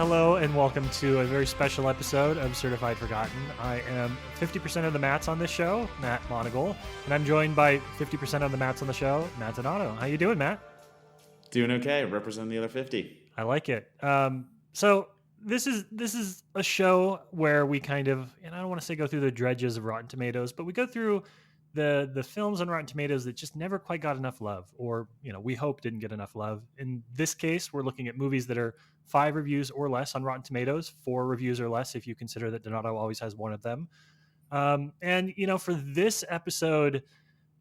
Hello and welcome to a very special episode of Certified Forgotten. I am 50% of the Matts on this show, Matt Monagle, and I'm joined by 50% of the Matts on the show, Matt Donato. How you doing, Matt? Doing okay. Representing the other 50. I like it. So this is a show where we kind of, and I don't want to say go through the dredges of Rotten Tomatoes, but we go through the films on Rotten Tomatoes that just never quite got enough love, or we hope didn't get enough love. In this case, we're looking at movies that are 5 reviews or less on Rotten Tomatoes, 4 reviews or less if you consider that Donato always has one of them. And for this episode,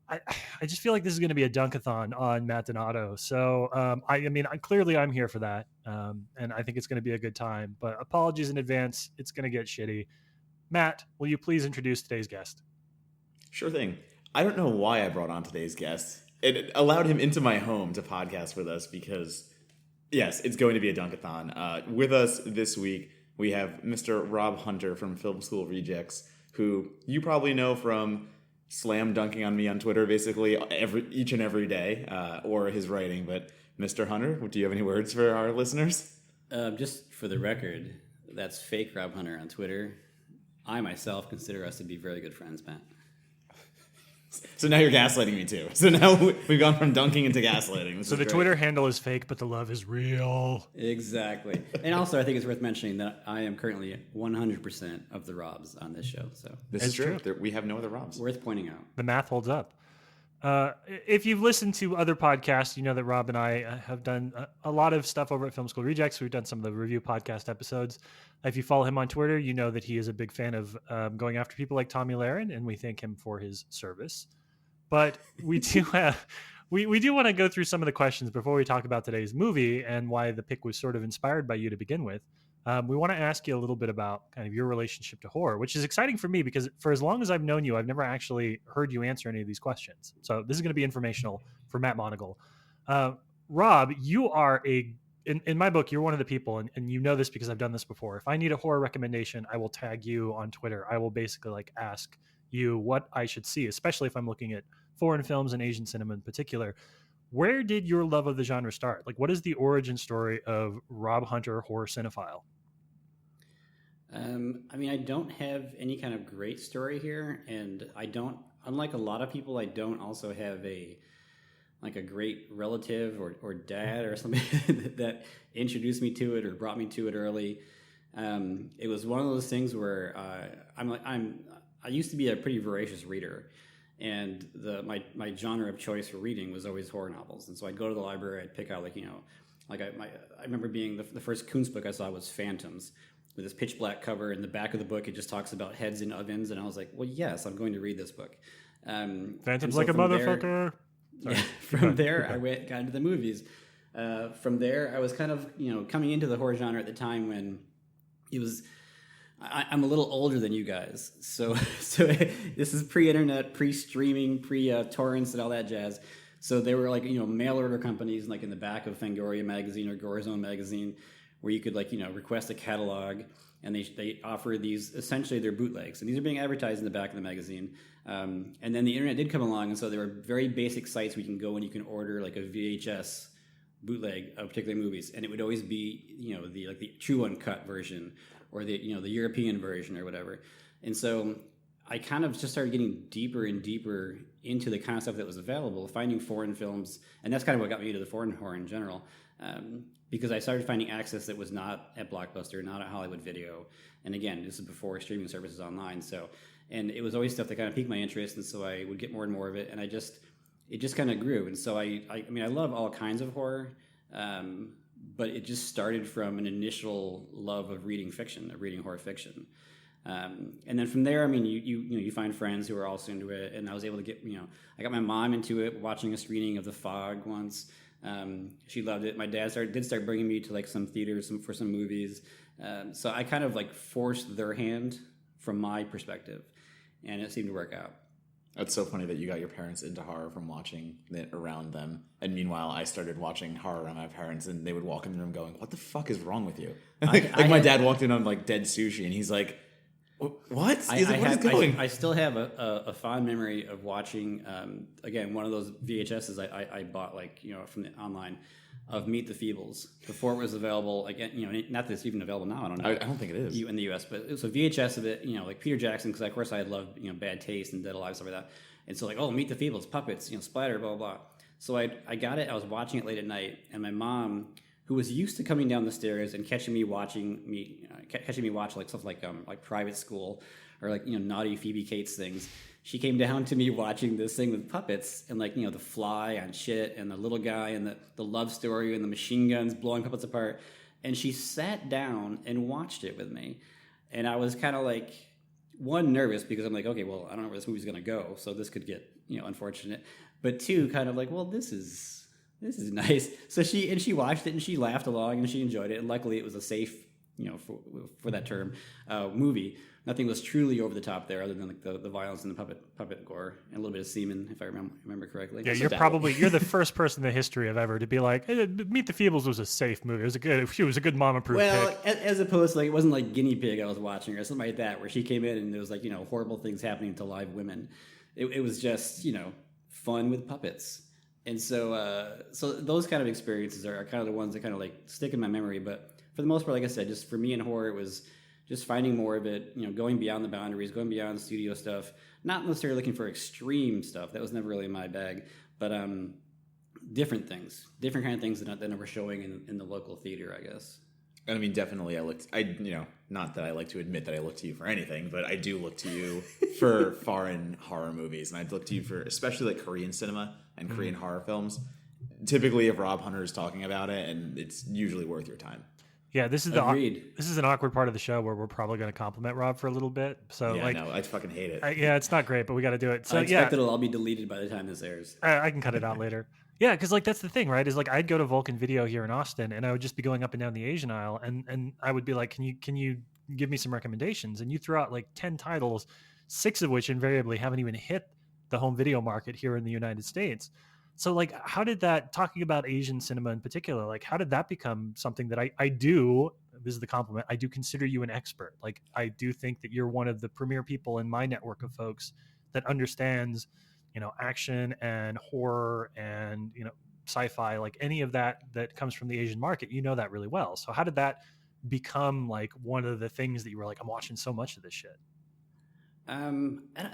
I just feel like this is going to be a dunkathon on Matt Donato. So clearly I'm here for that, and I think it's going to be a good time. But apologies in advance, it's going to get shitty. Matt, will you please introduce today's guest? Sure thing. I don't know why I brought on today's guest. It allowed him into my home to podcast with us because, yes, it's going to be a dunkathon. With us this week, we have Mr. Rob Hunter from Film School Rejects, who you probably know from slam dunking on me on Twitter basically each and every day, or his writing. But Mr. Hunter, do you have any words for our listeners? Just for the record, that's fake Rob Hunter on Twitter. I myself consider us to be very good friends, Matt. So now you're gaslighting me too. So now we've gone from dunking into gaslighting. So the great. Twitter handle is fake, but the love is real. Exactly. And also, I think it's worth mentioning that I am currently 100% of the Robs on this show. So this is true. We have no other Robs. Worth pointing out. The math holds up. If you've listened to other podcasts, you know that Rob and I have done a lot of stuff over at Film School Rejects. We've done some of the review podcast episodes. If you follow him on Twitter, you know that he is a big fan of going after people like Tommy Lahren, and we thank him for his service. But we do have, we do want to go through some of the questions before we talk about today's movie and why the pick was sort of inspired by you to begin with. We want to ask you a little bit about kind of your relationship to horror, which is exciting for me because for as long as I've known you, I've never actually heard you answer any of these questions. So this is going to be informational for Matt Monagle. Rob, you are in my book, you're one of the people, and you know this because I've done this before. If I need a horror recommendation, I will tag you on Twitter. I will basically ask you what I should see, especially if I'm looking at foreign films and Asian cinema in particular. Where did your love of the genre start? What is the origin story of Rob Hunter, horror cinephile? I don't have any kind of great story here, and I don't, unlike a lot of people, I don't also have a great relative or dad or something that introduced me to it or brought me to it early. It was one of those things where I used to be a pretty voracious reader, and my genre of choice for reading was always horror novels. And so I'd go to the library, I'd pick out I remember being the first Kuntz book I saw was Phantoms, with this pitch black cover. In the back of the book, it just talks about heads in ovens, and I was like, well, yes, I'm going to read this book. Phantoms like a motherfucker. From there, I got into the movies. From there, I was kind of coming into the horror genre at the time when it was. I'm a little older than you guys, so this is pre-internet, pre-streaming, pre-torrents and all that jazz. So there were mail order companies in the back of Fangoria magazine or Gorezone magazine, where you could request a catalog, and they offer these, essentially they're bootlegs, and these are being advertised in the back of the magazine. And then the internet did come along, and so there were very basic sites where you can go and you can order a VHS bootleg of particular movies, and it would always be the true uncut version, or the European version or whatever. And so I kind of just started getting deeper and deeper into the kind of stuff that was available, finding foreign films, and that's kind of what got me into the foreign horror in general, because I started finding access that was not at Blockbuster, not at Hollywood Video, and again, this is before streaming services online. So, and it was always stuff that kind of piqued my interest, and so I would get more and more of it, and it just kind of grew. And so I love all kinds of horror. But it just started from an initial love of reading fiction, of reading horror fiction. And then from there, you find friends who are also into it, and I was able to get, I got my mom into it, watching a screening of The Fog once. She loved it. My dad did start bringing me to some theaters for some movies. So I kind of forced their hand from my perspective, and it seemed to work out. That's so funny that you got your parents into horror from watching it around them. And meanwhile, I started watching horror around my parents, and they would walk in the room going, what the fuck is wrong with you? My dad walked in on Dead Sushi, and he's like, what? I still have a fond memory of watching, again, one of those VHSs I bought from the online, of Meet the Feebles before it was available. Again, not that it's even available now. I don't know. I don't think it is. In the U.S., but it was a VHS of it. Like Peter Jackson, because of course I had loved Bad Taste and Dead Alive, stuff like that. And so Meet the Feebles, puppets, splatter, blah blah blah. So I got it. I was watching it late at night, and my mom, who was used to coming down the stairs and catching me watch like stuff like Private School or naughty Phoebe Cates things. She came down to me watching this thing with puppets and the fly on shit and the little guy and the love story and the machine guns blowing puppets apart. And she sat down and watched it with me. And I was kind of one, nervous because I'm okay, well, I don't know where this movie's going to go. So this could get, unfortunate. But two, kind of well, this is nice. So she watched it and she laughed along and she enjoyed it. And luckily it was a safe, for that term, movie. Nothing was truly over the top there, other than the violence and the puppet gore and a little bit of semen, if I remember correctly. Yeah, you're the first person in the history of ever to be hey, Meet the Feebles was a safe movie. It was a good mom-approved pick. As opposed to it wasn't Guinea Pig I was watching or something like that, where she came in and there was horrible things happening to live women. It was just fun with puppets, and so those kind of experiences are kind of the ones that kind of stick in my memory. But for the most part, like I said, just for me in horror, it was just finding more of it, going beyond the boundaries, going beyond studio stuff, not necessarily looking for extreme stuff. That was never really my bag, but different kind of things that were showing in the local theater, I guess. And I mean, definitely, not that I like to admit that I look to you for anything, but I do look to you for foreign horror movies, and I'd look to you for especially Korean cinema and Korean horror films. Typically, if Rob Hunter is talking about it, and it's usually worth your time. Yeah, this is an awkward part of the show where we're probably going to compliment Rob for a little bit. So yeah, no, I fucking hate it. It's not great, but we got to do it. So I expect it'll all be deleted by the time this airs. I can cut it out later. Yeah, because that's the thing, right? Is I'd go to Vulcan Video here in Austin, and I would just be going up and down the Asian aisle, and I would be can you give me some recommendations? And you throw out 10 titles, 6 of which invariably haven't even hit the home video market here in the United States. So how did that, talking about Asian cinema in particular, how did that become something that I do, this is the compliment, I do consider you an expert. I do think that you're one of the premier people in my network of folks that understands, action and horror and, sci-fi, any of that comes from the Asian market, that really well. So how did that become one of the things that you were I'm watching so much of this shit? I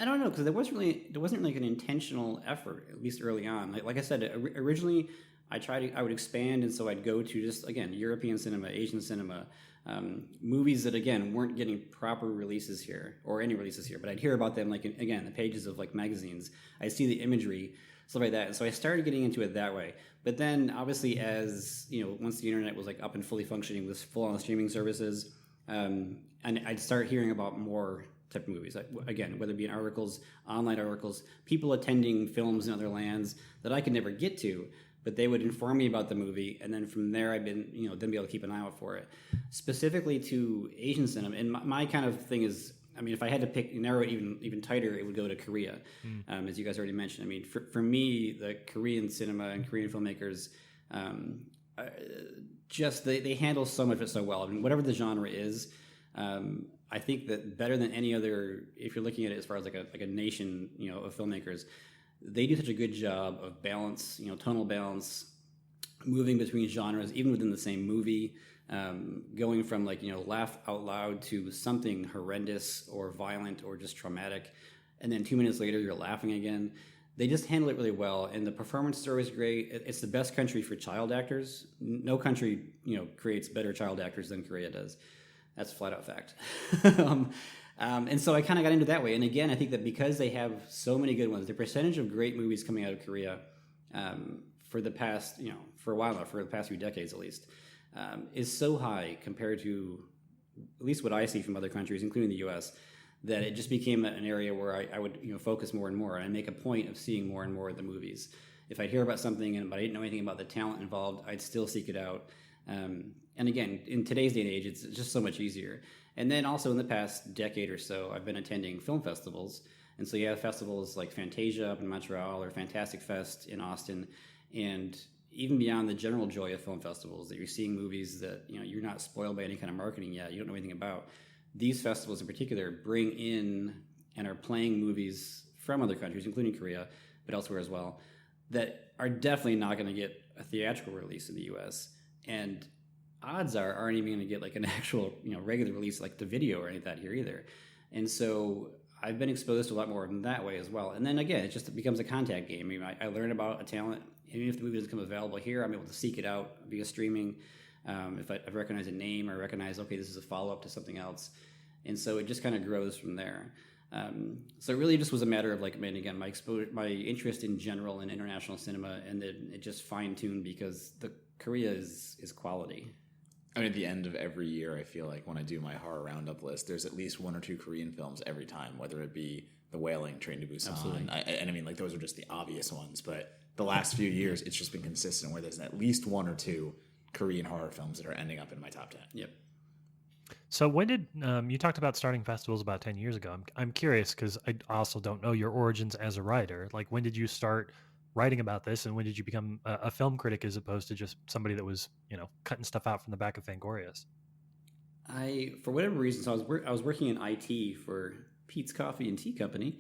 don't know, because there wasn't an intentional effort, at least early on. Like I said, originally I would expand, and so I'd go to just European cinema, Asian cinema, movies that weren't getting proper releases here or any releases here, but I'd hear about them the pages of magazines. I'd see the imagery, stuff like that, and so I started getting into it that way. But then obviously, as once the internet was up and fully functioning with full-on streaming services, and I'd start hearing about more type of movies. Whether it be in articles, online articles, people attending films in other lands that I could never get to, but they would inform me about the movie, and then from there I've been, then be able to keep an eye out for it. Specifically to Asian cinema, and my kind of thing is, if I had to narrow it even tighter, it would go to Korea, as you guys already mentioned. For me, the Korean cinema and Korean filmmakers, they handle so much of it so well. Whatever the genre is, I think that better than any other, if you're looking at it as far as a nation, of filmmakers, they do such a good job of balance, tonal balance, moving between genres, even within the same movie, going from laugh out loud to something horrendous or violent or just traumatic, and then 2 minutes later you're laughing again. They just handle it really well, and the performance story is great. It's the best country for child actors. No country, creates better child actors than Korea does. That's a flat out fact. And so I kind of got into that way. And again, I think that because they have so many good ones, the percentage of great movies coming out of Korea for the past, for a while now, for the past few decades at least, is so high compared to at least what I see from other countries, including the U.S., that it just became an area where I would focus more and more. And I make a point of seeing more and more of the movies. If I'd hear about something but I didn't know anything about the talent involved, I'd still seek it out. And again, in today's day and age, it's just so much easier. And then also in the past decade or so, I've been attending film festivals. And so you have festivals like Fantasia up in Montreal or Fantastic Fest in Austin. And even beyond the general joy of film festivals, that you're seeing movies that you're not spoiled by any kind of marketing yet, you don't know anything about. These festivals in particular bring in and are playing movies from other countries, including Korea, but elsewhere as well, that are definitely not going to get a theatrical release in the U.S. and odds aren't even going to get like an actual regular release like the video or any of that here either. And so I've been exposed to a lot more in that way as well. And then again, it becomes a contact game. I mean, I learn about a talent, even if the movie doesn't come available here, I'm able to seek it out via streaming. If I recognize a name or recognize, okay, this is a follow-up to something else. And so it just kind of grows from there. So it really just was a matter of like, man, again, my interest in general in international cinema, and then it just fine-tuned because the Korea is quality. I mean, at the end of every year, I feel like when I do my horror roundup list, there's at least 1 or 2 Korean films every time, whether it be The Wailing, Train to Busan. And I mean, like, those are just the obvious ones. But the last few years, it's just been consistent where there's at least 1 or 2 Korean horror films that are ending up in my top 10. Yep. So when did you talked about starting festivals about 10 years ago? I'm curious because I also don't know your origins as a writer. Like, when did you start writing about this, and when did you become a film critic as opposed to just somebody that was cutting stuff out from the back of Fangorias? For whatever reason, so I was working in IT for Pete's Coffee and Tea Company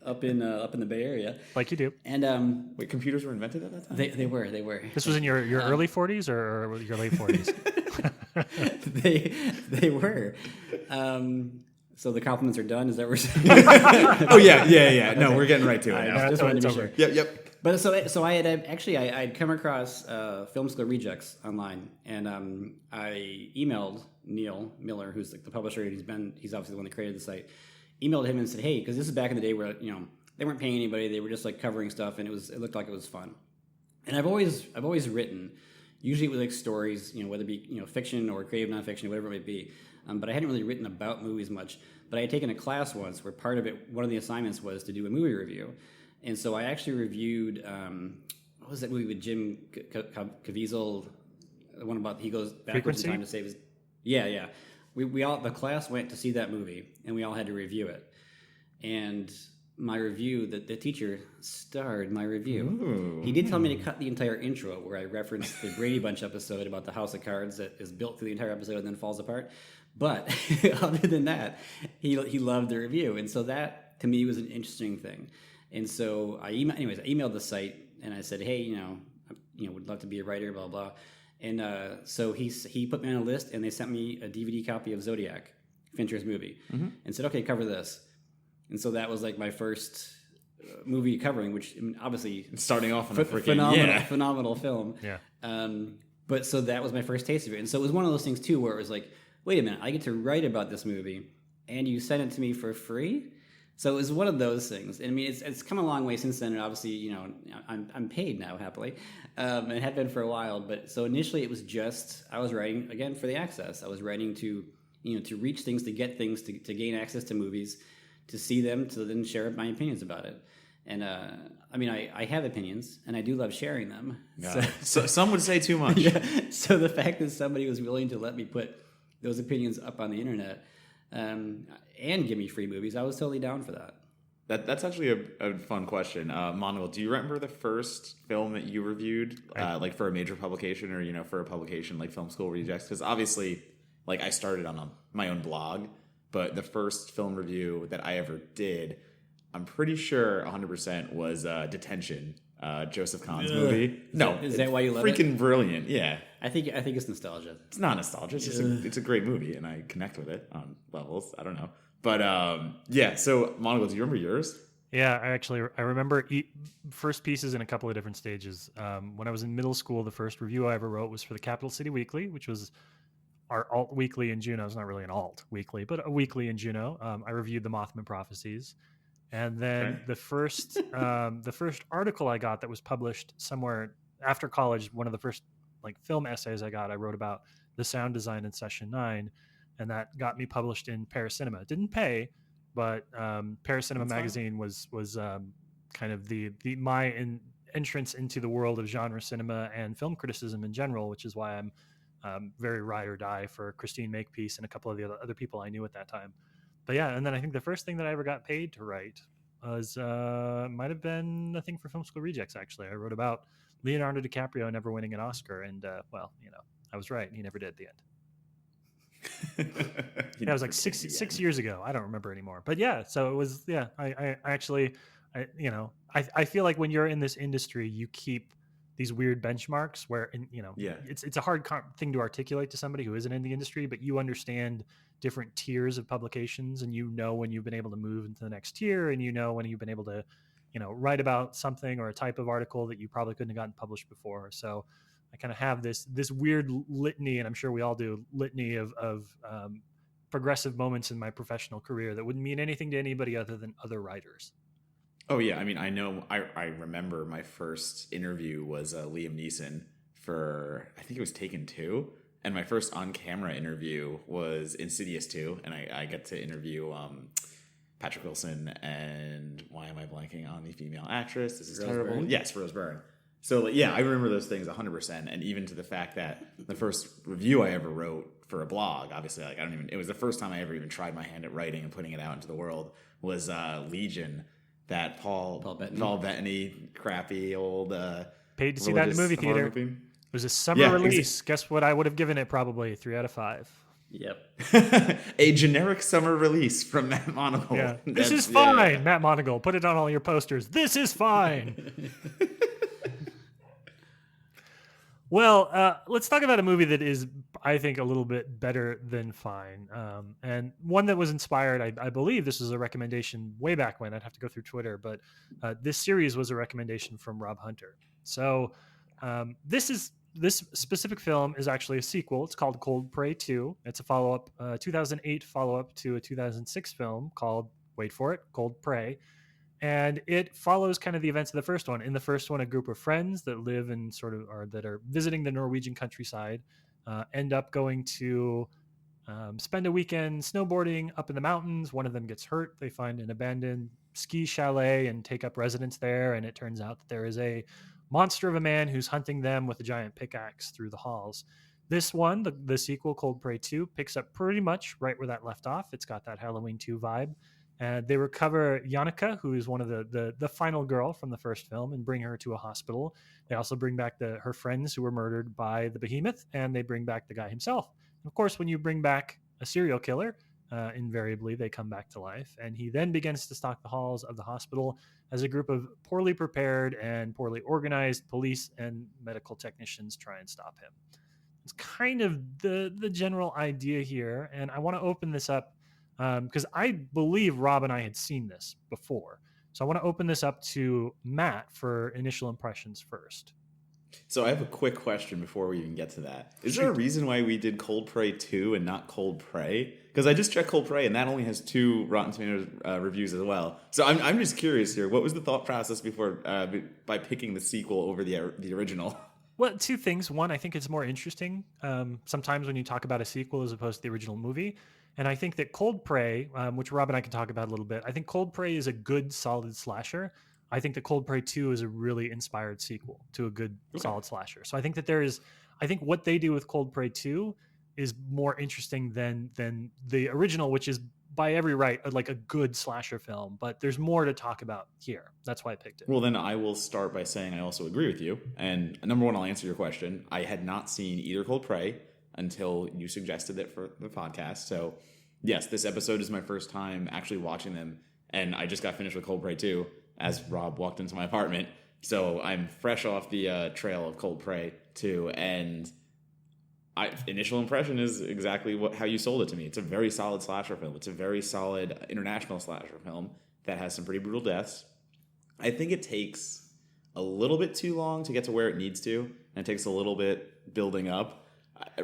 up in the Bay Area, like you do. And wait, computers were invented at that time? They were. This was in your early 40s or your late 40s? they were. So the compliments are done. Is that what we're saying? Oh yeah. No, we're getting right to it now. Just wanted to be sure. Yep. But so I had I'd come across Film School Rejects online, and I emailed Neil Miller, who's like the publisher. He's obviously the one that created the site. Emailed him and said, hey, because this is back in the day where they weren't paying anybody, they were just like covering stuff, and it looked like it was fun. And I've always written, usually with like stories, whether it be fiction or creative nonfiction, whatever it might be. But I hadn't really written about movies much. But I had taken a class once where one of the assignments was to do a movie review. And so I actually reviewed, what was that movie with Jim Caviezel? The one about he goes backwards in time to save his... Yeah. The class went to see that movie, and we all had to review it. And my review, the teacher starred my review. Ooh. He did tell me to cut the entire intro where I referenced the Brady Bunch episode about the House of Cards that is built through the entire episode and then falls apart. But other than that, he loved the review. And so that, to me, was an interesting thing. And so I emailed the site, and I said, hey, would love to be a writer, blah, blah. And so he put me on a list, and they sent me a DVD copy of Zodiac, Fincher's movie, and said, okay, cover this. And so that was like my first movie covering, which obviously starting off on a freaking phenomenal film. Yeah. But so that was my first taste of it. And so it was one of those things too, where it was like, wait a minute, I get to write about this movie and you sent it to me for free? So it was one of those things. And I mean, it's come a long way since then. And obviously, I'm paid now happily, and had been for a while. But so initially it was just, I was writing again for the access. I was writing to reach things, to get things, to gain access to movies, to see them, to then share my opinions about it. And I mean, I have opinions, and I do love sharing them. Yeah. So some would say too much. Yeah. So the fact that somebody was willing to let me put those opinions up on the internet and give me free movies, I was totally down for that. That's actually a fun question. Manuel, do you remember the first film that you reviewed, like for a major publication or, for a publication like Film School Rejects? Because obviously, like I started on my own blog, but the first film review that I ever did, I'm pretty sure 100% was Detention, Joseph Kahn's movie. No, is that why you love it? Freaking brilliant, yeah. I think it's nostalgia. It's not nostalgia. It's just it's a great movie, and I connect with it on levels. I don't know, but So, Monaco, do you remember yours? Yeah, I remember first pieces in a couple of different stages. When I was in middle school, the first review I ever wrote was for the Capital City Weekly, which was our alt weekly in Juneau. It's not really an alt weekly, but a weekly in Juneau. I reviewed the Mothman Prophecies. And then the first article I got that was published somewhere after college, one of the first film essays I got, I wrote about the sound design in Session 9, and that got me published in Paris Cinema. It didn't pay, but Paris Cinema magazine was kind of my entrance into the world of genre cinema and film criticism in general, which is why I'm very ride or die for Christine Makepeace and a couple of the other people I knew at that time. But yeah, and then I think the first thing that I ever got paid to write was might have been a thing for Film School Rejects. Actually, I wrote about Leonardo DiCaprio never winning an Oscar, and I was right. He never did at the end. That was like six years ago. I don't remember anymore. But yeah, so it was. Yeah, I actually, I feel like when you're in this industry, you keep these weird benchmarks where, Yeah. it's a hard thing to articulate to somebody who isn't in the industry, but you understand different tiers of publications, and when you've been able to move into the next tier, and when you've been able to write about something or a type of article that you probably couldn't have gotten published before. So I kind of have this weird litany, and I'm sure we all do, litany of progressive moments in my professional career that wouldn't mean anything to anybody other than other writers. Oh yeah, I mean, I remember my first interview was Liam Neeson for, I think it was Taken 2, and my first on-camera interview was Insidious 2, and I got to interview Patrick Wilson and why am I blanking on the female actress? This is Rose terrible. Byrne? Yes, Rose Byrne. So yeah, I remember those things 100%, and even to the fact that the first review I ever wrote for a blog, obviously, like it was the first time I ever even tried my hand at writing and putting it out into the world, was Legion. That Paul Bettany, crappy old. Paid to see that in the movie theater. Movie. It was a summer release. Guess what? I would have given it probably 3 out of 5. Yep. A generic summer release from Matt Monagle. Yeah. This is fine, Matt Monagle. Put it on all your posters. This is fine. Well, let's talk about a movie that is, I think, a little bit better than fine. And one that was inspired, I believe this was a recommendation way back when. I'd have to go through Twitter, but this series was a recommendation from Rob Hunter. So this specific film is actually a sequel. It's called Cold Prey 2. It's a follow-up, 2008 follow-up to a 2006 film called, wait for it, Cold Prey. And it follows kind of the events of the first one. In the first one, a group of friends that live in that are visiting the Norwegian countryside end up going to spend a weekend snowboarding up in the mountains. One of them gets hurt. They find an abandoned ski chalet and take up residence there. And it turns out that there is a monster of a man who's hunting them with a giant pickaxe through the halls. This one, the sequel, Cold Prey 2, picks up pretty much right where that left off. It's got that Halloween 2 vibe. And they recover Jannica, who is one of the final girl from the first film, and bring her to a hospital. They also bring back her friends who were murdered by the behemoth, and they bring back the guy himself. And of course, when you bring back a serial killer, invariably they come back to life. And he then begins to stalk the halls of the hospital as a group of poorly prepared and poorly organized police and medical technicians try and stop him. It's kind of the general idea here. And I want to open this up because I believe Rob and I had seen this before. So I want to open this up to Matt for initial impressions first. So I have a quick question before we even get to that. Is there a reason why we did Cold Prey 2 and not Cold Prey? Because I just checked Cold Prey, and that only has 2 Rotten Tomatoes reviews as well. So I'm just curious here. What was the thought process before by picking the sequel over the original? Well, 2 things. One, I think it's more interesting sometimes when you talk about a sequel as opposed to the original movie. And I think that Cold Prey, which Rob and I can talk about a little bit, I think Cold Prey is a good, solid slasher. I think that Cold Prey 2 is a really inspired sequel to a good, solid slasher. So I think that I think what they do with Cold Prey 2 is more interesting than the original, which is by every right like a good slasher film. But there's more to talk about here. That's why I picked it. Well, then I will start by saying I also agree with you. And number one, I'll answer your question. I had not seen either Cold Prey until you suggested it for the podcast. So yes, this episode is my first time actually watching them. And I just got finished with Cold Prey 2 as Rob walked into my apartment. So I'm fresh off the trail of Cold Prey 2. And initial impression is exactly how you sold it to me. It's a very solid slasher film. It's a very solid international slasher film that has some pretty brutal deaths. I think it takes a little bit too long to get to where it needs to. And it takes a little bit building up.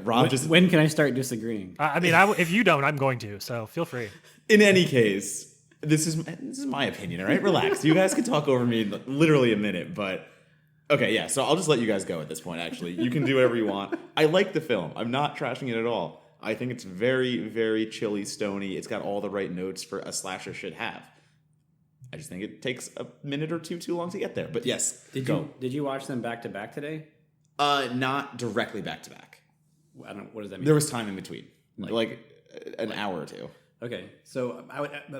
Rob when can I start disagreeing? I mean, if you don't, I'm going to. So feel free. In any case, this is my opinion. All right, relax. You guys can talk over me in literally a minute, but okay, yeah. So I'll just let you guys go at this point. Actually, you can do whatever you want. I like the film. I'm not trashing it at all. I think it's very, very chilly, stony. It's got all the right notes for a slasher should have. I just think it takes a minute or two too long to get there. But yes, Did you watch them back to back today? Not directly back to back. What does that mean? There was time in between, like an hour or two. Okay, so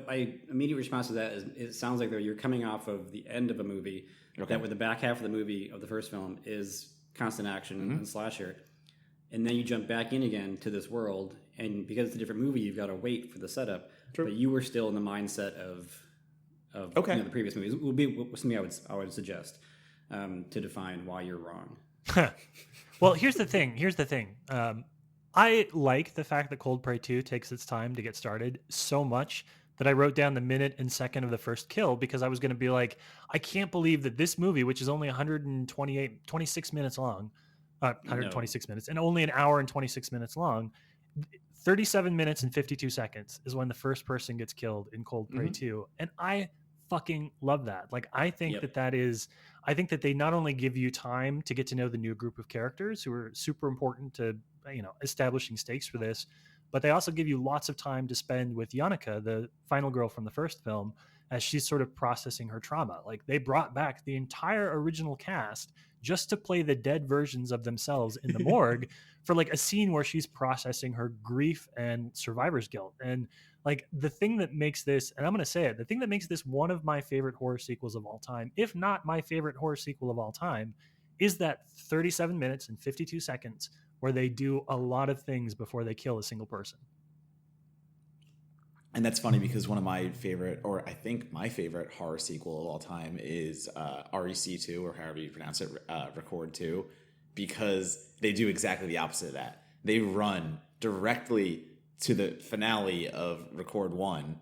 my immediate response to that is it sounds like you're coming off of the end of a movie that with the back half of the movie of the first film is constant action and slasher, and then you jump back in again to this world, and because it's a different movie, you've got to wait for the setup. True. But you were still in the mindset of the previous movies. It would be something I would suggest. to define why you're wrong. Well, here's the thing. I like the fact that Cold Prey 2 takes its time to get started so much that I wrote down the minute and second of the first kill, because I was going to be like, I can't believe that this movie, which is only 26 minutes long, 126 minutes, and only an hour and 26 minutes long, 37 minutes and 52 seconds is when the first person gets killed in Cold Prey 2. And I fucking love that. Like, I think I think that they not only give you time to get to know the new group of characters who are super important to, establishing stakes for this, but they also give you lots of time to spend with Yannicka, the final girl from the first film, as she's sort of processing her trauma. Like, they brought back the entire original cast just to play the dead versions of themselves in the morgue for like a scene where she's processing her grief and survivor's guilt. And like, the thing that makes this, and I'm going to say it, the thing that makes this one of my favorite horror sequels of all time, if not my favorite horror sequel of all time, is that 37 minutes and 52 seconds where they do a lot of things before they kill a single person. And that's funny because one of my favorite, or I think my favorite horror sequel of all time is REC2, or however you pronounce it, Record 2, because they do exactly the opposite of that. They run directly to the finale of Record 1,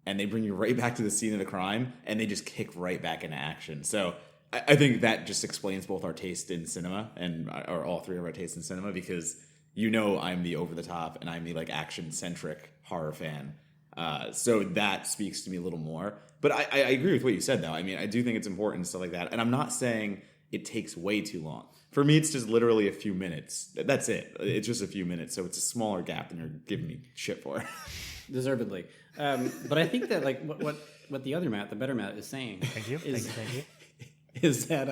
and they bring you right back to the scene of the crime, and they just kick right back into action. So I think that just explains both our taste in cinema, or all three of our tastes in cinema, because I'm the over-the-top and I'm the like action-centric horror fan. So that speaks to me a little more. But I agree with what you said, though. I mean, I do think it's important and stuff like that. And I'm not saying it takes way too long. For me, it's just literally a few minutes. That's it. It's just a few minutes. So it's a smaller gap than you're giving me shit for. Deservedly. But I think that like what the other Matt, the better Matt, is saying. Thank you. Thank you. Is that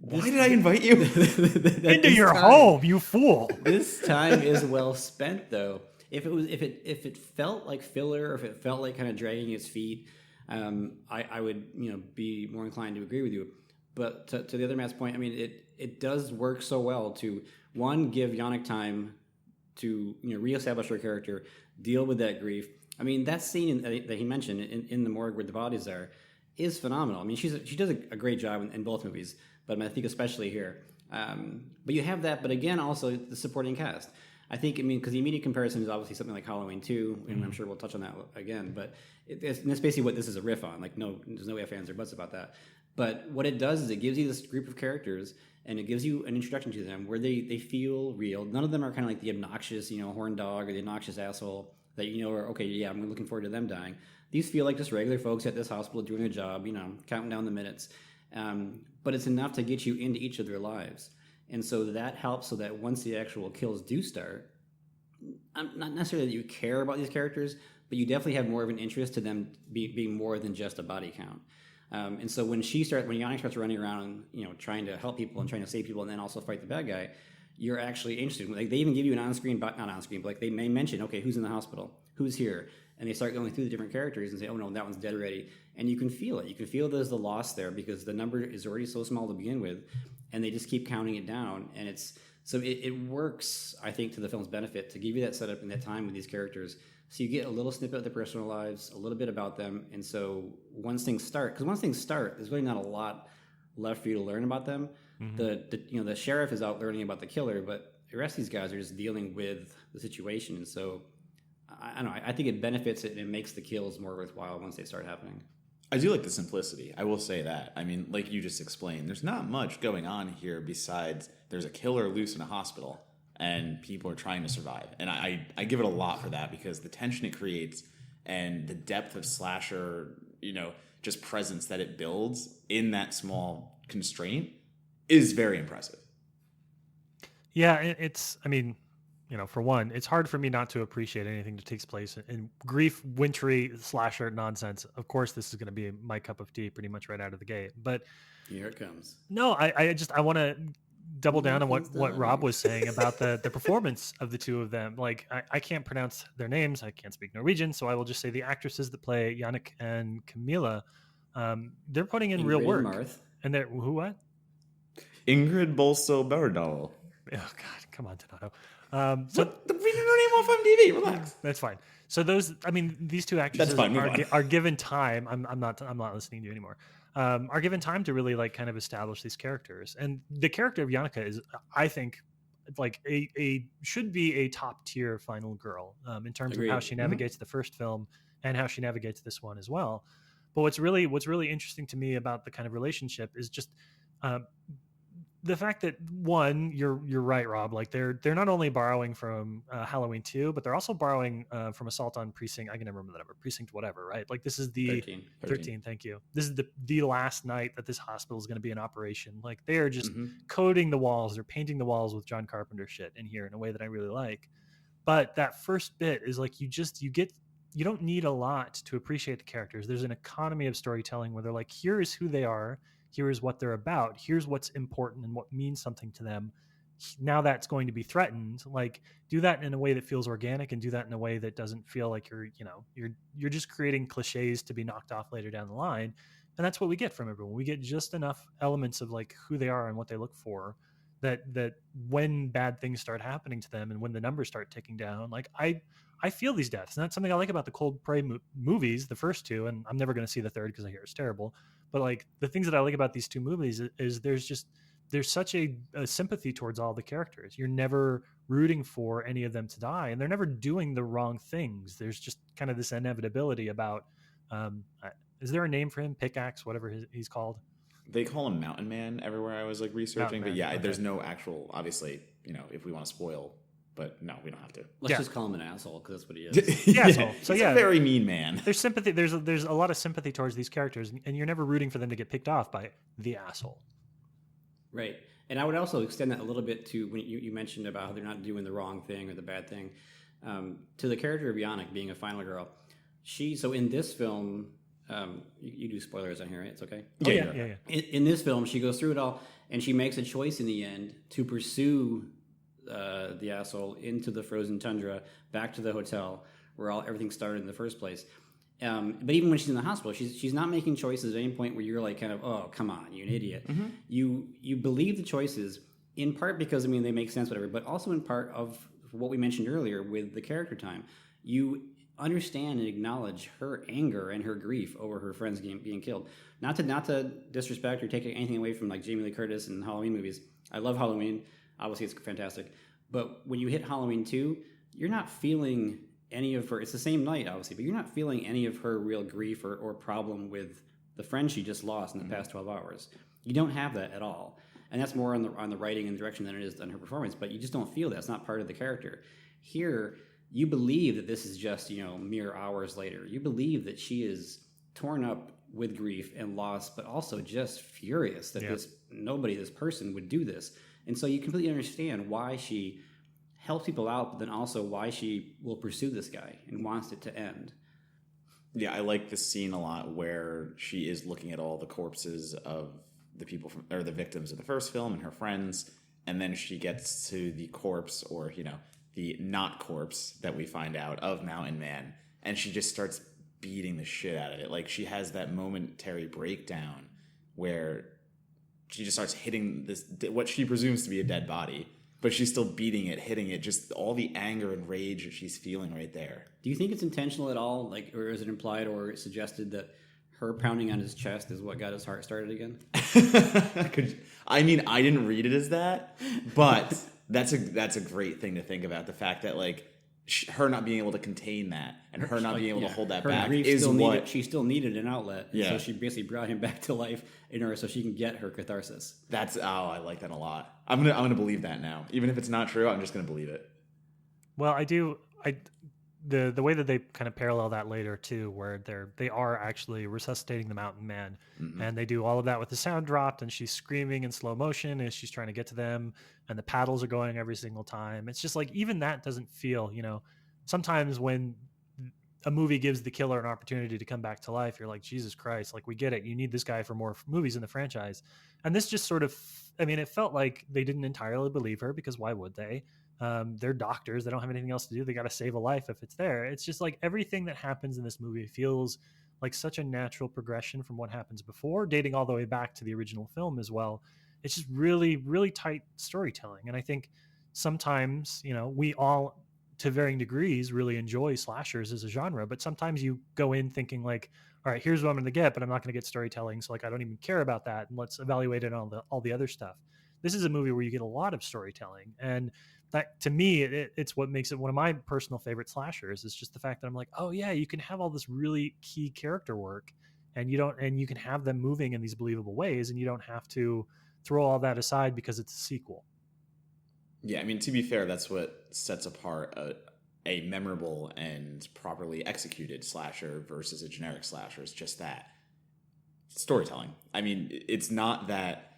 why did I invite you into your home, you fool? This time is well spent, though. If it felt like filler, or if it felt like kind of dragging its feet, I would be more inclined to agree with you. But to the other Matt's point, I mean, it does work so well to, one, give Yannick time to reestablish her character, deal with that grief. I mean, that scene that he mentioned in the morgue where the bodies are is phenomenal. I mean, she does a great job in both movies, but I think especially here. But you have that, but again, also the supporting cast. I think, because the immediate comparison is obviously something like Halloween 2, and I'm sure we'll touch on that again, but it's basically what this is a riff on. Like, there's no ifs, ands, or buts about that. But what it does is it gives you this group of characters, and it gives you an introduction to them where they feel real. None of them are kind of like the obnoxious, horn dog or the obnoxious asshole that are, okay, yeah, I'm looking forward to them dying. These feel like just regular folks at this hospital doing a job, counting down the minutes. But it's enough to get you into each of their lives. And so that helps so that once the actual kills do start, not necessarily that you care about these characters, but you definitely have more of an interest to them being more than just a body count. And so when Yannick starts running around, trying to help people and trying to save people and then also fight the bad guy, you're actually interested. Like, they even give you an on-screen, not on-screen, but like they may mention, okay, who's in the hospital? Who's here? And they start going through the different characters and say, oh no, that one's dead already. And you can feel it. You can feel there's the loss there because the number is already so small to begin with, and they just keep counting it down. And it works, I think, to the film's benefit to give you that setup and that time with these characters. So you get a little snippet of their personal lives, a little bit about them. And so once things start, there's really not a lot left for you to learn about them. Mm-hmm. The sheriff is out learning about the killer, but the rest of these guys are just dealing with the situation. And so I don't know. I think it benefits it and it makes the kills more worthwhile once they start happening. I do like the simplicity. I will say that. I mean, like you just explained, there's not much going on here besides there's a killer loose in a hospital and people are trying to survive. And I give it a lot for that because the tension it creates and the depth of slasher, just presence that it builds in that small constraint is very impressive. Yeah, for one, it's hard for me not to appreciate anything that takes place in grief, wintry slasher nonsense. Of course, this is going to be my cup of tea pretty much right out of the gate. But here it comes. No, I want to double down on what Rob was saying about the performance of the two of them. Like, I can't pronounce their names. I can't speak Norwegian, so I will just say the actresses that play Yannick and Camilla, they're putting in real work. And they're what? Ingrid Bolso Berdal. Oh God, come on, Donato. So read her name off IMDb. Relax. That's fine. So these two actresses are given time. I'm not listening to you anymore. are given time to really like kind of establish these characters. And the character of Yannicka is, I think, like a should be a top tier final girl in terms of how Agreed. she navigates the first film and how she navigates this one as well. But what's really interesting to me about the kind of relationship is just uh, the fact that one, you're right, Rob. Like they're not only borrowing from Halloween 2, but they're also borrowing from Assault on Precinct. I can never remember the number. Precinct whatever, right? Like this is the 13. 13. Thank you. This is the last night that this hospital is going to be in operation. Like they are just Mm-hmm. coating the walls. They're painting the walls with John Carpenter shit in here in a way that I really like. But that first bit is like you don't need a lot to appreciate the characters. There's an economy of storytelling where they're like, here is who they are, here is what they're about, here's what's important and what means something to them. Now that's going to be threatened. Like do that in a way that feels organic and do that in a way that doesn't feel like you're just creating cliches to be knocked off later down the line. And that's what we get from everyone. We get just enough elements of like who they are and what they look for that when bad things start happening to them and when the numbers start ticking down, like I feel these deaths. And that's something I like about the Cold Prey movies, the first two, and I'm never going to see the third because I hear it's terrible. But like the things that I like about these two movies is there's such a sympathy towards all the characters. You're never rooting for any of them to die, and they're never doing the wrong things. There's just kind of this inevitability about. Is there a name for him? Pickaxe, whatever he's called. They call him Mountain Man everywhere I was like researching, Mountain but yeah, Man, okay. there's no actual. Obviously, if we want to spoil, but no, we don't have to. Let's Yeah. just call him an asshole because that's what he is. Yeah, so he's yeah. a very mean man. There's sympathy. There's a lot of sympathy towards these characters, and you're never rooting for them to get picked off by the asshole. Right. And I would also extend that a little bit to when you mentioned about how they're not doing the wrong thing or the bad thing. To the character of Yannick being a final girl. So in this film, you do spoilers on here, right? It's okay? Yeah. In this film, she goes through it all, and she makes a choice in the end to pursue the asshole into the frozen tundra, back to the hotel where everything started in the first place. But even when she's in the hospital, she's not making choices at any point where you're like kind of, oh, come on, you're an idiot. Mm-hmm. You believe the choices in part because, they make sense, whatever, but also in part of what we mentioned earlier with the character time. You understand and acknowledge her anger and her grief over her friends being killed. Not to disrespect or take anything away from like Jamie Lee Curtis and Halloween movies. I love Halloween. Obviously, it's fantastic. But when you hit Halloween 2, you're not feeling any of her. It's the same night, obviously, but you're not feeling any of her real grief or problem with the friend she just lost in the past 12 hours. You don't have that at all. And that's more on the writing and direction than it is on her performance. But you just don't feel that. It's not part of the character. Here, you believe that this is just, mere hours later. You believe that she is torn up with grief and loss, but also just furious that this person would do this. And so you completely understand why she helps people out, but then also why she will pursue this guy and wants it to end. Yeah, I like this scene a lot where she is looking at all the corpses of the people or the victims of the first film and her friends, and then she gets to the corpse or, the not corpse that we find out of Mountain Man, and she just starts beating the shit out of it. Like she has that momentary breakdown where she just starts hitting what she presumes to be a dead body, but she's still beating it, hitting it, just all the anger and rage that she's feeling right there. Do you think it's intentional at all? Like, or is it implied or suggested that her pounding on his chest is what got his heart started again? I didn't read it as that, but that's a great thing to think about. The fact that like her not being able to contain that and her not being able to hold that back is what she still needed an outlet. Yeah. So she basically brought him back to life in order so she can get her catharsis. I like that a lot. I'm gonna believe that now, even if it's not true. I'm just gonna believe it. Well, the way that they kind of parallel that later too, where they are actually resuscitating the Mountain Man, and they do all of that with the sound dropped, and she's screaming in slow motion as she's trying to get to them, and the paddles are going every single time. It's just like even that doesn't feel, sometimes when a movie gives the killer an opportunity to come back to life, you're like, Jesus Christ, like we get it. You need this guy for more movies in the franchise. And this just sort of, it felt like they didn't entirely believe her because why would they? They're doctors. They don't have anything else to do. They got to save a life if it's there. It's just like everything that happens in this movie feels like such a natural progression from what happens before, dating all the way back to the original film as well. It's just really, really tight storytelling. And I think sometimes, we all, to varying degrees, really enjoy slashers as a genre, but sometimes you go in thinking like, all right, here's what I'm going to get, but I'm not going to get storytelling. So like, I don't even care about that. And let's evaluate it on all the other stuff. This is a movie where you get a lot of storytelling. And that to me, it's what makes it one of my personal favorite slashers is just the fact that I'm like, oh yeah, you can have all this really key character work and you can have them moving in these believable ways. And you don't have to throw all that aside because it's a sequel. Yeah, I mean, to be fair, that's what sets apart a memorable and properly executed slasher versus a generic slasher. It's just that storytelling. I mean, it's not that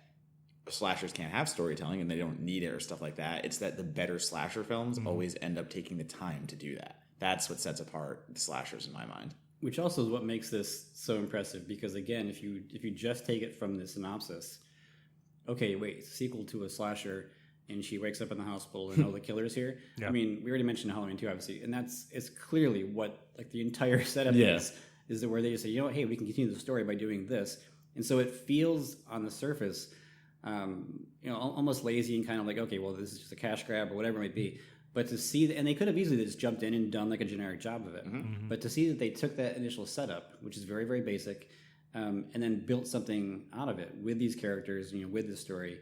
slashers can't have storytelling and they don't need it or stuff like that. It's that the better slasher films always end up taking the time to do that. That's what sets apart the slashers in my mind. Which also is what makes this so impressive, because again, if you just take it from the synopsis, okay, wait, it's a sequel to a slasher, and she wakes up in the hospital and all the killer's here. Yeah. I mean, we already mentioned Halloween 2, obviously, and it's clearly what like the entire setup is that where they just say, you know what, hey, we can continue the story by doing this, and so it feels on the surface, almost lazy and kind of like, okay, well, this is just a cash grab or whatever it might be. But to see, and they could have easily just jumped in and done like a generic job of it. Mm-hmm. But to see that they took that initial setup, which is very, very basic, and then built something out of it with these characters, with the story,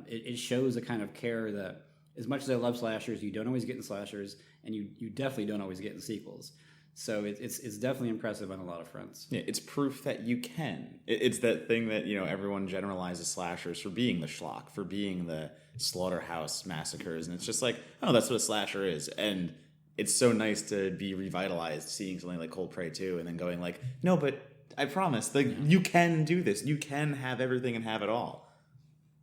it shows a kind of care that, as much as I love slashers, you don't always get in slashers, and you definitely don't always get in sequels. So it's definitely impressive on a lot of fronts. Yeah, it's proof that you can. It's that thing that everyone generalizes slashers for being the schlock, for being the slaughterhouse massacres, and it's just like, oh, that's what a slasher is. And it's so nice to be revitalized seeing something like Cold Prey 2 and then going like, no, but I promise, you can do this. You can have everything and have it all.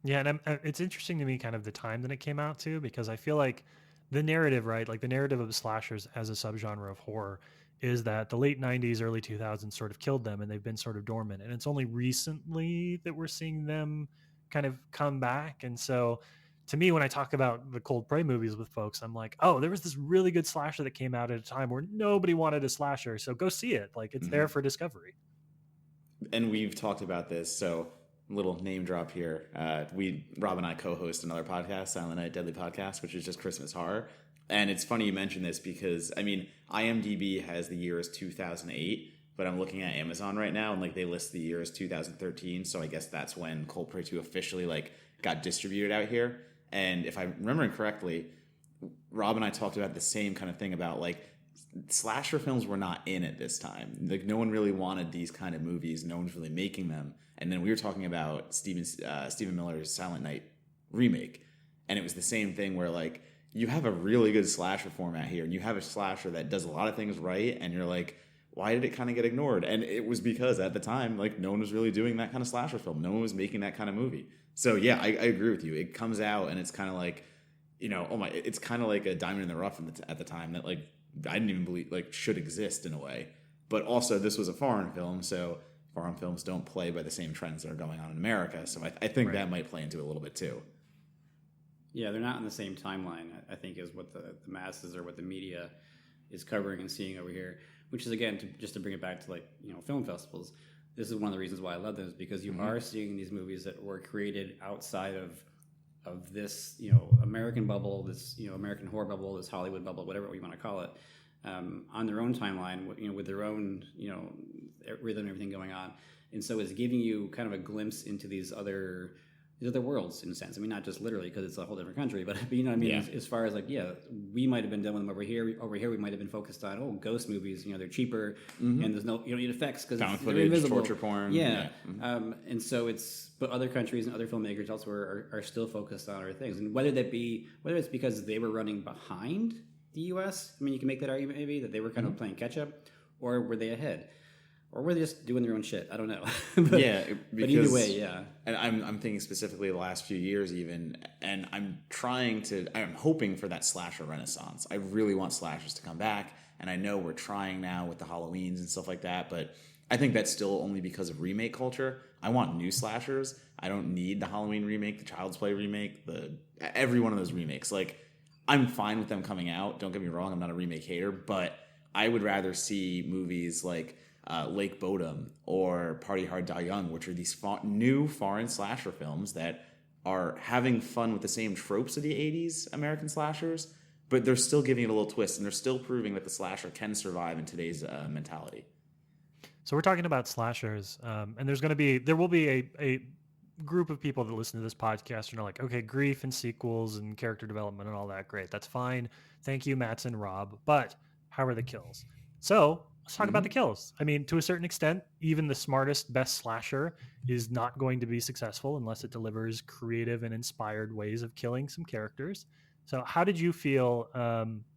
Yeah, and it's interesting to me kind of the time that it came out too, because I feel like the narrative, right, like the narrative of slashers as a subgenre of horror is that the late 90s, early 2000s sort of killed them and they've been sort of dormant. And it's only recently that we're seeing them kind of come back. And so to me, when I talk about the Cold Prey movies with folks, I'm like, oh, there was this really good slasher that came out at a time where nobody wanted a slasher. So go see it. Like it's there for discovery. And we've talked about this. So little name drop here. Rob and I co-host another podcast, Silent Night Deadly Podcast, which is just Christmas horror. And it's funny you mention this because, I mean, IMDb has the year as 2008, but I'm looking at Amazon right now and like they list the year as 2013. So I guess that's when Cold Prey 2 officially like got distributed out here. And if I'm remembering correctly, Rob and I talked about the same kind of thing about like slasher films were not in at this time. Like no one really wanted these kind of movies. No one's really making them. And then we were talking about Stephen Miller's Silent Night remake. And it was the same thing where like, you have a really good slasher format here, and you have a slasher that does a lot of things right, and you're like, why did it kind of get ignored? And it was because at the time, like, no one was really doing that kind of slasher film. No one was making that kind of movie. So, yeah, I agree with you. It comes out, and it's kind of like, it's kind of like a diamond in the rough at the time that, like, I didn't even believe, like, should exist in a way. But also, this was a foreign film, so foreign films don't play by the same trends that are going on in America. So I think that might play into it a little bit, too. Yeah, they're not on the same timeline, I think, as what the masses or what the media is covering and seeing over here, which is, again, just to bring it back to, like, film festivals. This is one of the reasons why I love them, is because you are seeing these movies that were created outside of this, American bubble, this, American horror bubble, this Hollywood bubble, whatever you want to call it, on their own timeline, with their own, rhythm and everything going on. And so it's giving you kind of a glimpse into these other worlds, in a sense. I mean, not just literally because it's a whole different country, but you know what I mean? Yeah. As far as like, we might have been done with them over here. Over here, we might have been focused on, ghost movies. They're cheaper and there's no, you don't need effects because they're invisible. Torture porn. Yeah. And so but other countries and other filmmakers elsewhere are still focused on other things. And whether it's because they were running behind the U.S., I mean, you can make that argument maybe that they were kind of playing catch up, or were they ahead? Or were they just doing their own shit? I don't know. But either way, yeah. And I'm thinking specifically the last few years even, and I'm hoping for that slasher renaissance. I really want slashers to come back, and I know we're trying now with the Halloweens and stuff like that, but I think that's still only because of remake culture. I want new slashers. I don't need the Halloween remake, the Child's Play remake, every one of those remakes. Like, I'm fine with them coming out. Don't get me wrong, I'm not a remake hater, but I would rather see movies like Lake Bodom or Party Hard Die Young, which are these new foreign slasher films that are having fun with the same tropes of the 80s American slashers, but they're still giving it a little twist, and they're still proving that the slasher can survive in today's mentality. So we're talking about slashers, and there will be a group of people that listen to this podcast and are like, okay, grief and sequels and character development and all that, great, that's fine. Thank you, Mats and Rob. But how are the kills? So let's talk about the kills. I mean, to a certain extent, even the smartest, best slasher is not going to be successful unless it delivers creative and inspired ways of killing some characters. So how did you feel,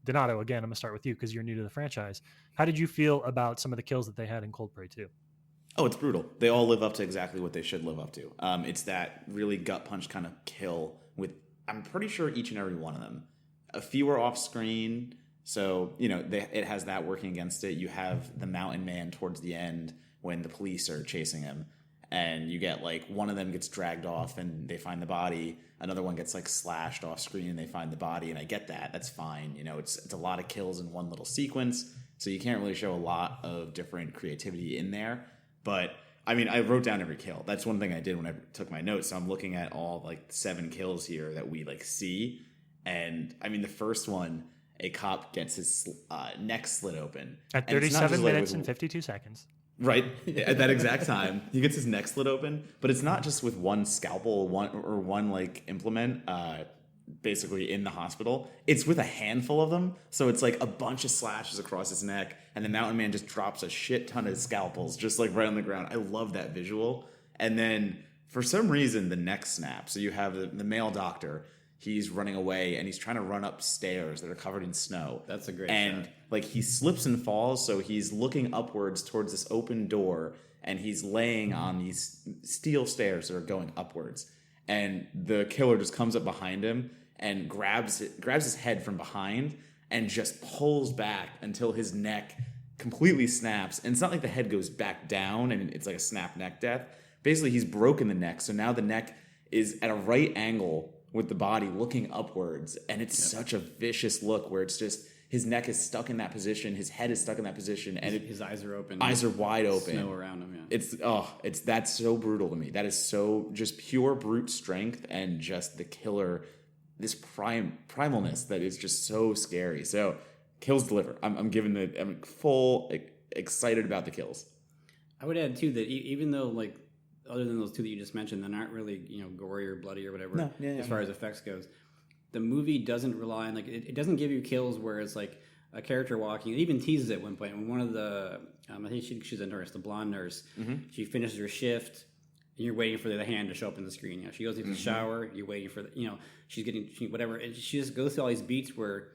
Donato? Again, I'm gonna start with you because you're new to the franchise. How did you feel about some of the kills that they had in Cold Prey 2? Oh, it's brutal. They all live up to exactly what they should live up to. It's that really gut punch kind of kill with, I'm pretty sure, each and every one of them. A few are off screen, so it has that working against it. You have the mountain man towards the end when the police are chasing him, and you get like one of them gets dragged off and they find the body. Another one gets like slashed off screen and they find the body. And I get that. That's fine. It's a lot of kills in one little sequence, so you can't really show a lot of different creativity in there. But I mean, I wrote down every kill. That's one thing I did when I took my notes. So I'm looking at all like 7 kills here that we like see. And I mean, the first one, a cop gets his neck slit open at 37 minutes and 52 seconds. Right at that exact time, he gets his neck slit open. But it's not just with one scalpel, one like implement. Basically in the hospital, it's with a handful of them, so it's like a bunch of slashes across his neck, and the mountain man just drops a shit ton of scalpels just like right on the ground. I love that visual. And then for some reason the neck snaps, so you have the male doctor, he's running away and he's trying to run up stairs that are covered in snow. That's a great and shot. Like he slips and falls, so he's looking upwards towards this open door and he's laying on these steel stairs that are going upwards, and the killer just comes up behind him and grabs his head from behind and just pulls back until his neck completely snaps. And it's not like the head goes back down and it's like a snap neck death. Basically, he's broken the neck, so now the neck is at a right angle with the body looking upwards, and it's such a vicious look where it's just his neck is stuck in that position, his head is stuck in that position, and his eyes are open. Eyes are wide open. Snow around him. Yeah. That's so brutal to me. That is so just pure brute strength and just the killer. This primalness that is just so scary. So kills deliver. I'm full excited about the kills. I would add too that even though like other than those 2 that you just mentioned, they're not really gory or bloody or whatever as far as effects goes. The movie doesn't rely on it doesn't give you kills where it's like a character walking. It even teases at one point when one of the I think she's a nurse, the blonde nurse. Mm-hmm. She finishes her shift. And you're waiting for the hand to show up in the screen. She goes into the shower. You're waiting for she's getting whatever. And she just goes through all these beats where,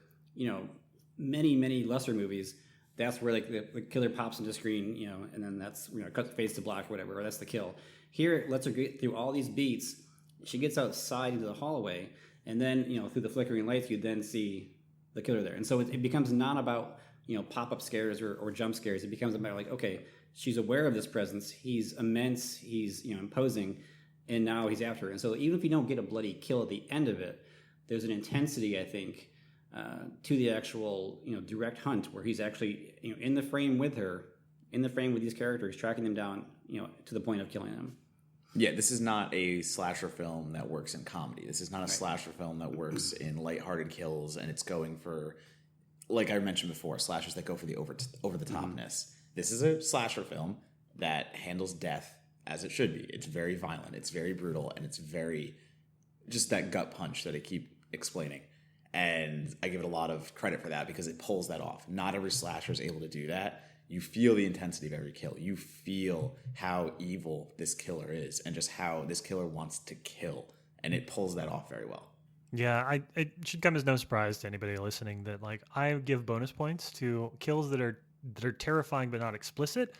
many lesser movies, that's where like the killer pops into the screen, and then that's cuts face to black or whatever, or that's the kill. Here it lets her get through all these beats. She gets outside into the hallway, and then through the flickering lights, you then see the killer there. And so it becomes not about pop-up scares or jump scares. It becomes about like, okay, she's aware of this presence. He's immense. He's imposing, and now he's after her. And so even if you don't get a bloody kill at the end of it, there's an intensity, I think, to the actual direct hunt where he's actually in the frame with her, in the frame with these characters, tracking them down to the point of killing them. Yeah, this is not a slasher film that works in comedy. This is not a slasher film that works in lighthearted kills, and it's going for, like I mentioned before, slashers that go for the over the topness. This is a slasher film that handles death as it should be. It's very violent, it's very brutal, and it's very just that gut punch that I keep explaining. And I give it a lot of credit for that because it pulls that off. Not every slasher is able to do that. You feel the intensity of every kill. You feel how evil this killer is and just how this killer wants to kill. And it pulls that off very well. Yeah, it should come as no surprise to anybody listening that like I give bonus points to kills that are terrifying but not explicit.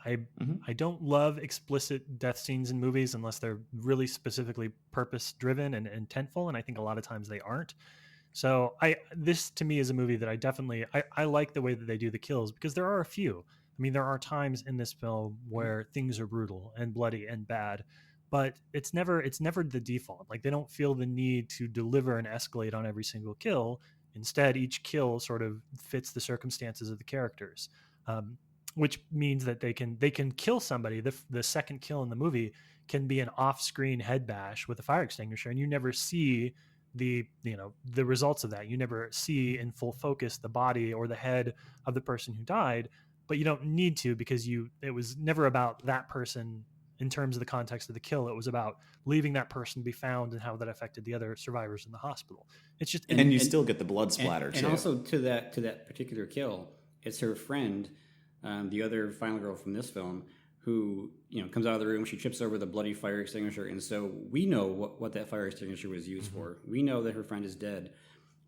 I don't love explicit death scenes in movies unless they're really specifically purpose driven and intentful, and I think a lot of times they aren't. So this to me is a movie that I like the way that they do the kills because there are a few. I mean, there are times in this film where things are brutal and bloody and bad, but it's never the default. Like they don't feel the need to deliver and escalate on every single kill. Instead, each kill sort of fits the circumstances of the characters, which means that they can kill somebody. The second kill in the movie can be an off-screen head bash with a fire extinguisher, and you never see the results of that. You never see in full focus the body or the head of the person who died, but you don't need to, because it was never about that person in terms of the context of the kill. It was about leaving that person be found and how that affected the other survivors in the hospital. It's just and you still get the blood splatter too. And also to that particular kill, it's her friend, the other final girl from this film, who comes out of the room. She trips over the bloody fire extinguisher, and so we know what that fire extinguisher was used for. We know that her friend is dead,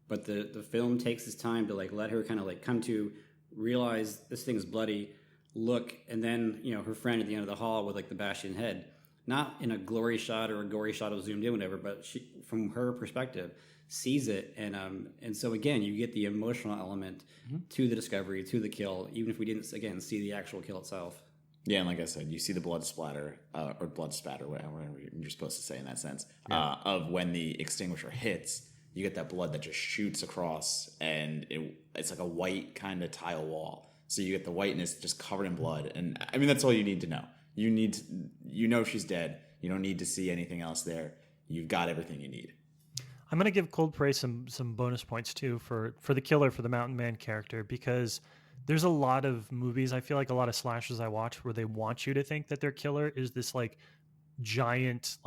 but the film takes its time to let her kind of come to realize this thing's bloody, look, and then her friend at the end of the hall with the bashed in head, not in a glory shot or a gory shot of zoomed in, whatever, but she, from her perspective, sees it, and so again you get the emotional element to the discovery, to the kill, even if we didn't again see the actual kill itself. Yeah, and like I said, you see the blood splatter or blood spatter, whatever you're supposed to say in that sense, of when the extinguisher hits. You get that blood that just shoots across, and it's like a white kind of tile wall. So you get the whiteness just covered in blood, and I mean that's all you need to know. You know she's dead. You don't need to see anything else there. You've got everything you need. I'm gonna give Cold Prey some bonus points too for the killer, for the Mountain Man character, because there's a lot of movies, I feel like a lot of slashers I watch, where they want you to think that their killer is this giant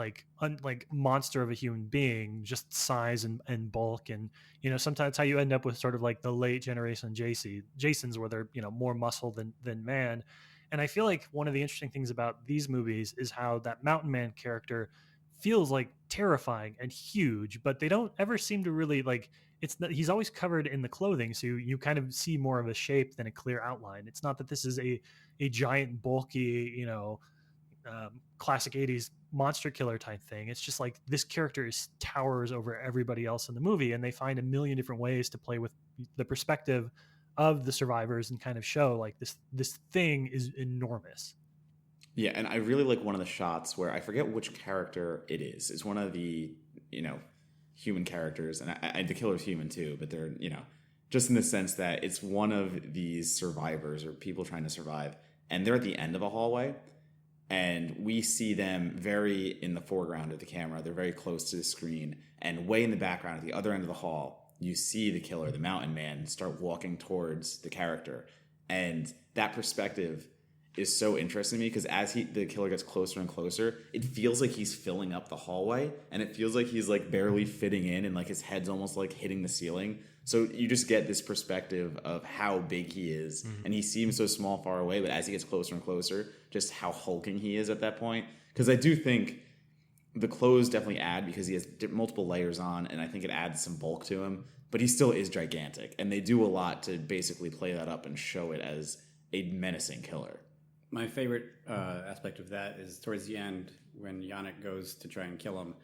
monster of a human being, just size and bulk, and sometimes how you end up with sort of the late generation Jasons, where they're more muscle than man. And I feel like one of the interesting things about these movies is how that Mountain Man character feels terrifying and huge, but they don't ever seem to really he's always covered in the clothing, so you kind of see more of a shape than a clear outline. It's not that this is a giant bulky classic 80s monster killer type thing. It's just this character towers over everybody else in the movie, and they find a million different ways to play with the perspective of the survivors and kind of show this thing is enormous. Yeah, and I really like one of the shots where I forget which character it is. It's one of the human characters, and the killer's human too, but they're just in the sense that it's one of these survivors or people trying to survive, and they're at the end of a hallway, and we see them very in the foreground of the camera. They're very close to the screen, and way in the background at the other end of the hall, you see the killer, the Mountain Man, start walking towards the character, and that perspective is so interesting to me, because as the killer gets closer and closer, it feels like he's filling up the hallway, and it feels like he's barely fitting in, and his head's almost hitting the ceiling. So you just get this perspective of how big he is, and he seems so small far away, but as he gets closer and closer, just how hulking he is at that point. Because I do think the clothes definitely add, because he has multiple layers on, and I think it adds some bulk to him, but he still is gigantic, and they do a lot to basically play that up and show it as a menacing killer. My favorite aspect of that is towards the end when Yannick goes to try and kill him,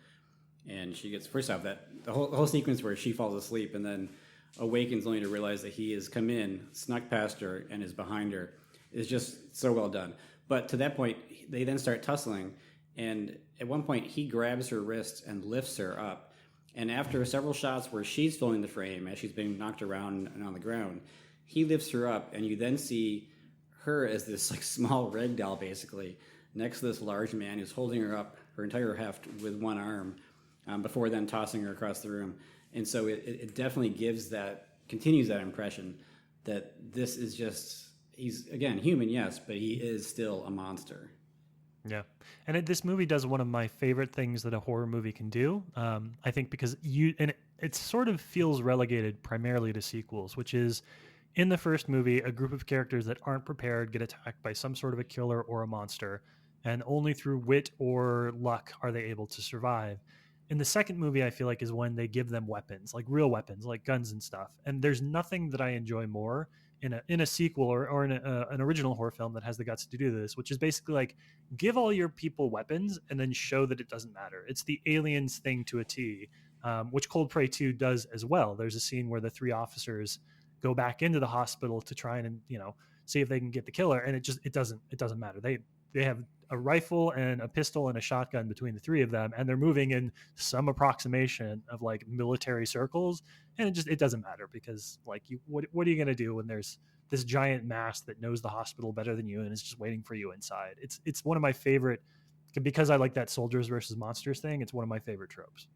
and she gets, first off, that the whole sequence where she falls asleep and then awakens only to realize that he has come in, snuck past her, and is behind her, is just so well done. But to that point, they then start tussling, and at one point he grabs her wrist and lifts her up, and after several shots where she's filling the frame as she's being knocked around and on the ground, he lifts her up, and you then see her as this small rag doll basically next to this large man who's holding her up, her entire heft, with one arm, before then tossing her across the room. And so it definitely continues that impression that this is just, he's again human, yes, but he is still a monster. Yeah. And this movie does one of my favorite things that a horror movie can do. I think because it sort of feels relegated primarily to sequels, which is, in the first movie, a group of characters that aren't prepared get attacked by some sort of a killer or a monster, and only through wit or luck are they able to survive. In the second movie, I feel like is when they give them weapons, real weapons, guns and stuff. And there's nothing that I enjoy more in a sequel or in an original horror film that has the guts to do this, which is basically give all your people weapons and then show that it doesn't matter. It's the Aliens thing to a T, which Cold Prey 2 does as well. There's a scene where the three officers go back into the hospital to try and see if they can get the killer, and it doesn't matter. They have a rifle and a pistol and a shotgun between the three of them, and they're moving in some approximation of military circles, and it doesn't matter, because what are you going to do when there's this giant mass that knows the hospital better than you and is just waiting for you inside? It's one of my favorite, because I like that soldiers versus monsters thing. It's one of my favorite tropes.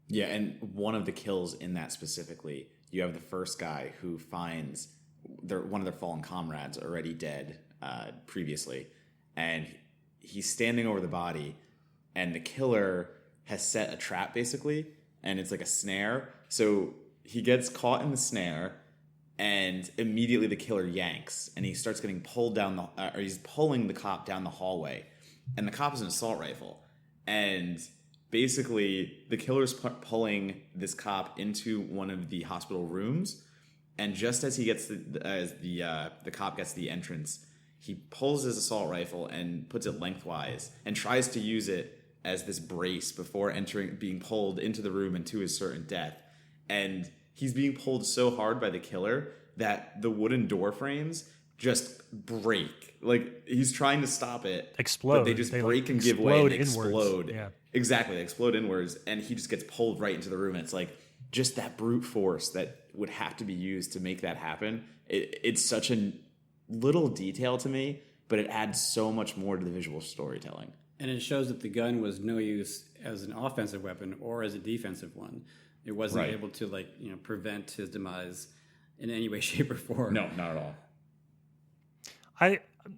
Yeah, and one of the kills in that specifically, you have the first guy who finds one of their fallen comrades already dead previously, and he's standing over the body, and the killer has set a trap basically, and it's like a snare. So he gets caught in the snare, and immediately the killer yanks, and he starts getting pulled down or he's pulling the cop down the hallway, and the cop is an assault rifle, and basically the killer's pulling this cop into one of the hospital rooms, and just as the cop gets the entrance, he pulls his assault rifle and puts it lengthwise and tries to use it as this brace before being pulled into the room and to his certain death. And he's being pulled so hard by the killer that the wooden door frames just break. Like, he's trying to stop it. Explode. But they just break and give way and explode. Yeah. Exactly. They explode inwards, and he just gets pulled right into the room. And it's like just that brute force that would have to be used to make that happen. It's such a little detail to me, but it adds so much more to the visual storytelling. And it shows that the gun was no use as an offensive weapon or as a defensive one. It wasn't able to prevent his demise in any way, shape, or form. No, not at all.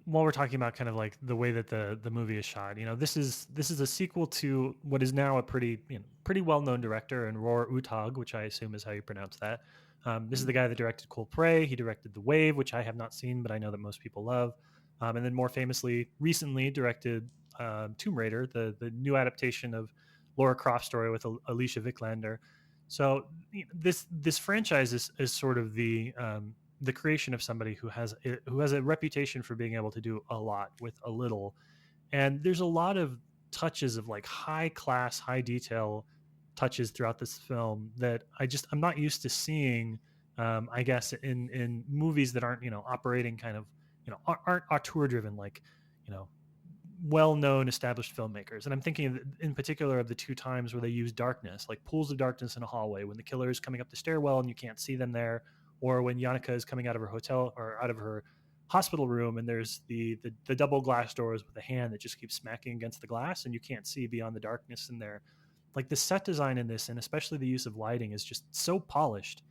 While we're talking about kind of like the way that the movie is shot, this is a sequel to what is now a pretty well-known director, and Roar Uthaug, which I assume is how you pronounce that. This is the guy that directed Cold Prey. He directed The Wave, which I have not seen, but I know that most people love. And then more famously, recently directed Tomb Raider, the new adaptation of Lara Croft's story with Alicia Vikander. So this franchise is sort of the creation of somebody who has a reputation for being able to do a lot with a little. And there's a lot of touches of like high class, high detail touches throughout this film that I'm not used to seeing, I guess, in movies that aren't, operating kind of, aren't auteur driven, like, well-known established filmmakers. And I'm thinking in particular of the two times where they use darkness, like pools of darkness in a hallway when the killer is coming up the stairwell and you can't see them there, or when Yannicka is coming out of her hotel or out of her hospital room and there's the double glass doors with a hand that just keeps smacking against the glass and you can't see beyond the darkness in there. Like, the set design in this, and especially the use of lighting, is just so polished.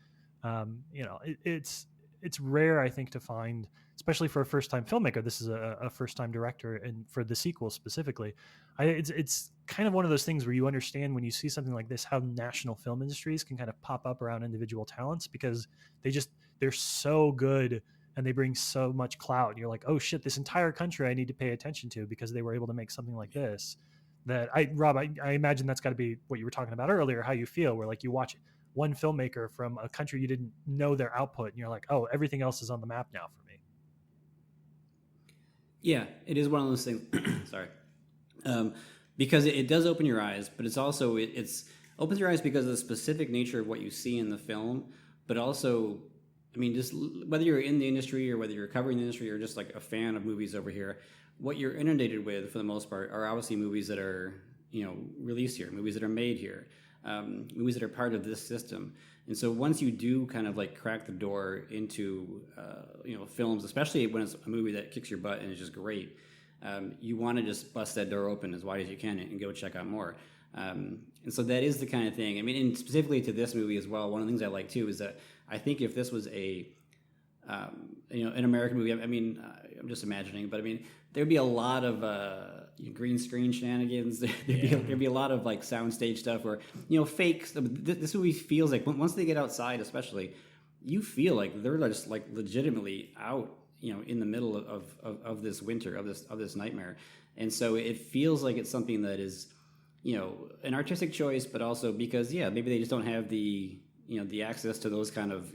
It's rare, I think, to find, especially for a first-time filmmaker. This is a first-time director, and for the sequel specifically, it's kind of one of those things where you understand when you see something like this how national film industries can kind of pop up around individual talents, because they're so good and they bring so much clout. And you're like, oh shit, this entire country I need to pay attention to because they were able to make something like this. Rob, I imagine that's got to be what you were talking about earlier, how you feel, where like you watch one filmmaker from a country you didn't know their output and you're like, oh, everything else is on the map now for me. Yeah, it is one of those things. Sorry. Because it does open your eyes, but it's also, it's opens your eyes because of the specific nature of what you see in the film, but also, I mean, just whether you're in the industry or whether you're covering the industry or just like a fan of movies over here, what you're inundated with for the most part are obviously movies that are, released here, movies that are made here, movies that are part of this system. And so once you do kind of like crack the door into, films, especially when it's a movie that kicks your butt and is just great, you want to just bust that door open as wide as you can and go check out more. And so that is the kind of thing. I mean, and specifically to this movie as well, one of the things I like too is that I think if this was an American movie, I mean, I'm just imagining, but I mean, there'd be a lot of green screen shenanigans. There'd be a lot of like soundstage stuff where, fakes. This movie feels like once they get outside, especially, you feel like they're just like legitimately out, in the middle of this winter, of this nightmare. And so it feels like it's something that is, an artistic choice, but also because, maybe they just don't have the access to those kind of,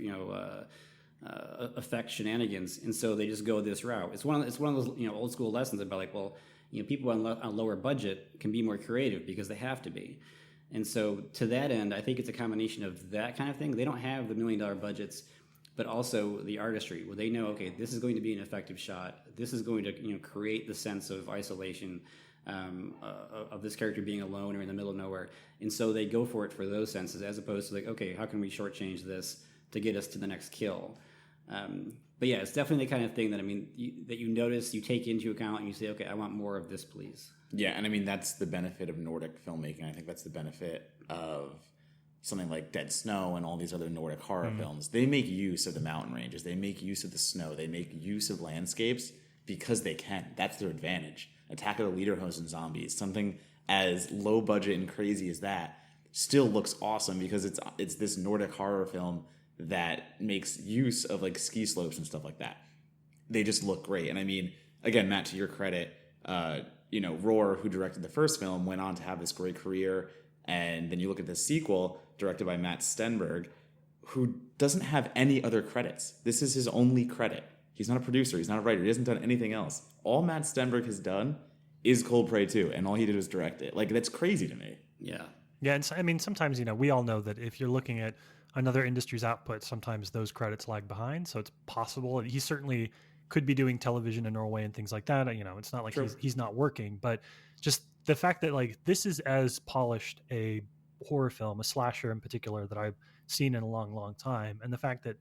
effect shenanigans, and so they just go this route. It's one of those old school lessons about like, well, people on a lower budget can be more creative because they have to be. And so to that end, I think it's a combination of that kind of thing. They don't have the $1 million budgets, but also the artistry where they know, okay, this is going to be an effective shot. This is going to create the sense of isolation of this character being alone or in the middle of nowhere. And so they go for it for those senses, as opposed to like, okay, how can we shortchange this to get us to the next kill? But yeah, it's definitely the kind of thing that, I mean, that you notice, you take into account, and you say, okay, I want more of this, please. Yeah, and I mean, that's the benefit of Nordic filmmaking. I think that's the benefit of something like Dead Snow and all these other Nordic horror films, they make use of the mountain ranges. They make use of the snow. They make use of landscapes because they can. That's their advantage. Attack of the Lederhosen zombies, something as low budget and crazy as that, still looks awesome because it's this Nordic horror film that makes use of like ski slopes and stuff like that. They just look great. And I mean, again, Matt, to your credit, Rohr, who directed the first film, went on to have this great career. And then you look at the sequel, directed by Matt Stenberg, who doesn't have any other credits. This is his only credit. He's not a producer. He's not a writer. He hasn't done anything else. All Matt Stenberg has done is Cold Prey 2, and all he did was direct it. Like, that's crazy to me. Yeah. Yeah, and so, I mean, sometimes, we all know that if you're looking at another industry's output, sometimes those credits lag behind. So it's possible. He certainly could be doing television in Norway and things like that. It's not like he's not working, but just the fact that like this is as polished a horror film, a slasher in particular, that I've seen in a long, long time. And the fact that,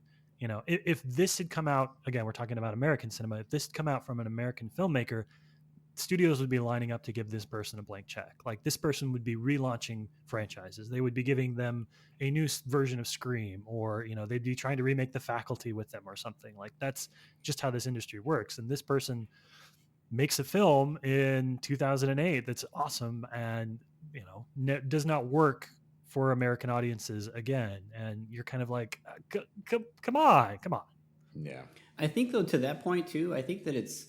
if this had come out, again, we're talking about American cinema, if this had come out from an American filmmaker, studios would be lining up to give this person a blank check. Like, this person would be relaunching franchises. They would be giving them a new version of Scream, or, they'd be trying to remake The Faculty with them or something. Like, that's just how this industry works. And this person makes a film in 2008 that's awesome and, does not work for American audiences again. And you're kind of like, come on. Yeah. I think, though, to that point, too, I think that it's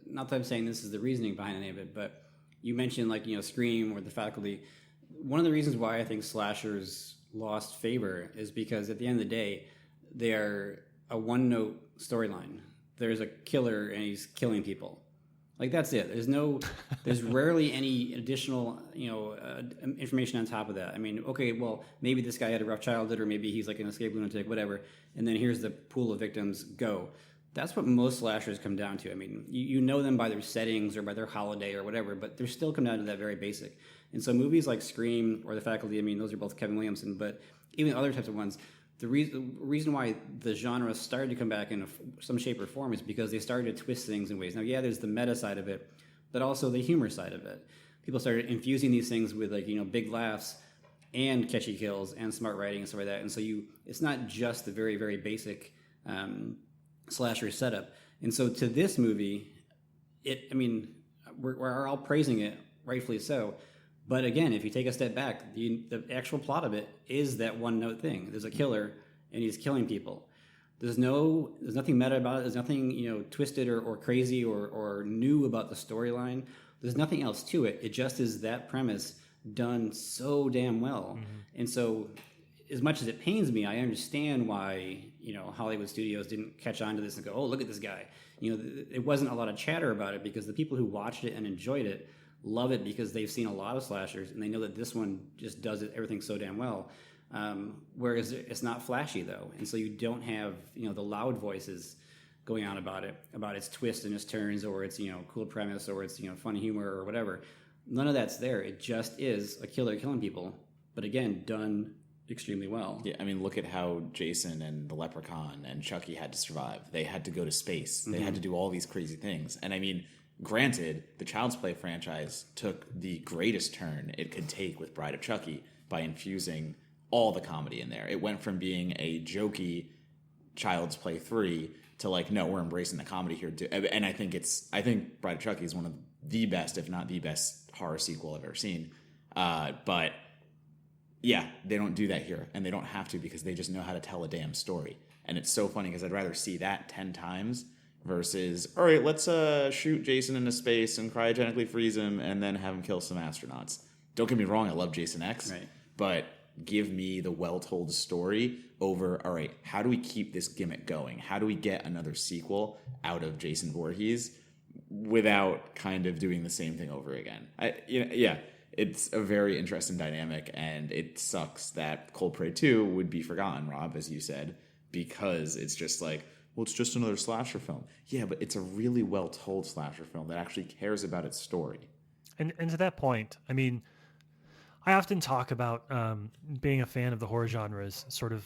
not that I'm saying this is the reasoning behind any of it, but you mentioned like, Scream or The Faculty. One of the reasons why I think slashers lost favor is because at the end of the day, they are a one-note storyline. There's a killer and he's killing people. Like, that's it. There's rarely any additional, information on top of that. I mean, okay, well, maybe this guy had a rough childhood, or maybe he's like an escaped lunatic, whatever. And then here's the pool of victims, go. That's what most slashers come down to. I mean, you know them by their settings or by their holiday or whatever, but they still come down to that very basic. And so movies like Scream or The Faculty, I mean, those are both Kevin Williamson, but even other types of ones, the reason why the genre started to come back in some shape or form is because they started to twist things in ways. Now, yeah, there's the meta side of it, but also the humor side of it. People started infusing these things with like, big laughs and catchy kills and smart writing and stuff like that. And so it's not just the very, very basic slasher setup. And so to this movie, we're all praising it, rightfully so. But again, if you take a step back, the actual plot of it is that one note thing. There's a killer and he's killing people. There's nothing meta about it. There's nothing, twisted or crazy or new about the storyline. There's nothing else to it. It just is that premise done so damn well. Mm-hmm. And so as much as it pains me, I understand why, Hollywood studios didn't catch on to this and go, oh, look at this guy. It wasn't a lot of chatter about it because the people who watched it and enjoyed it love it because they've seen a lot of slashers and they know that this one just does everything so damn well. Whereas it's not flashy, though. And so you don't have, the loud voices going on about it, about its twists and its turns, or its, cool premise, or its, funny humor or whatever. None of that's there. It just is a killer killing people. But again, done extremely well. Yeah, I mean, look at how Jason and the Leprechaun and Chucky had to survive. They had to go to space. They had to do all these crazy things. And I mean, granted, the Child's Play franchise took the greatest turn it could take with Bride of Chucky by infusing all the comedy in there. It went from being a jokey Child's Play 3 to like, no, we're embracing the comedy here too. And I think Bride of Chucky is one of the best, if not the best, horror sequel I've ever seen. But yeah, they don't do that here, and they don't have to because they just know how to tell a damn story. And it's so funny because I'd rather see that 10 times versus, all right, let's shoot Jason into space and cryogenically freeze him and then have him kill some astronauts. Don't get me wrong, I love Jason X, right, but give me the well-told story over, all right, how do we keep this gimmick going? How do we get another sequel out of Jason Voorhees without kind of doing the same thing over again? It's a very interesting dynamic, and it sucks that Cold Prey 2 would be forgotten, Rob, as you said, because it's just like, well, it's just another slasher film. Yeah, but it's a really well-told slasher film that actually cares about its story. And to that point, I mean, I often talk about being a fan of the horror genres. Sort of,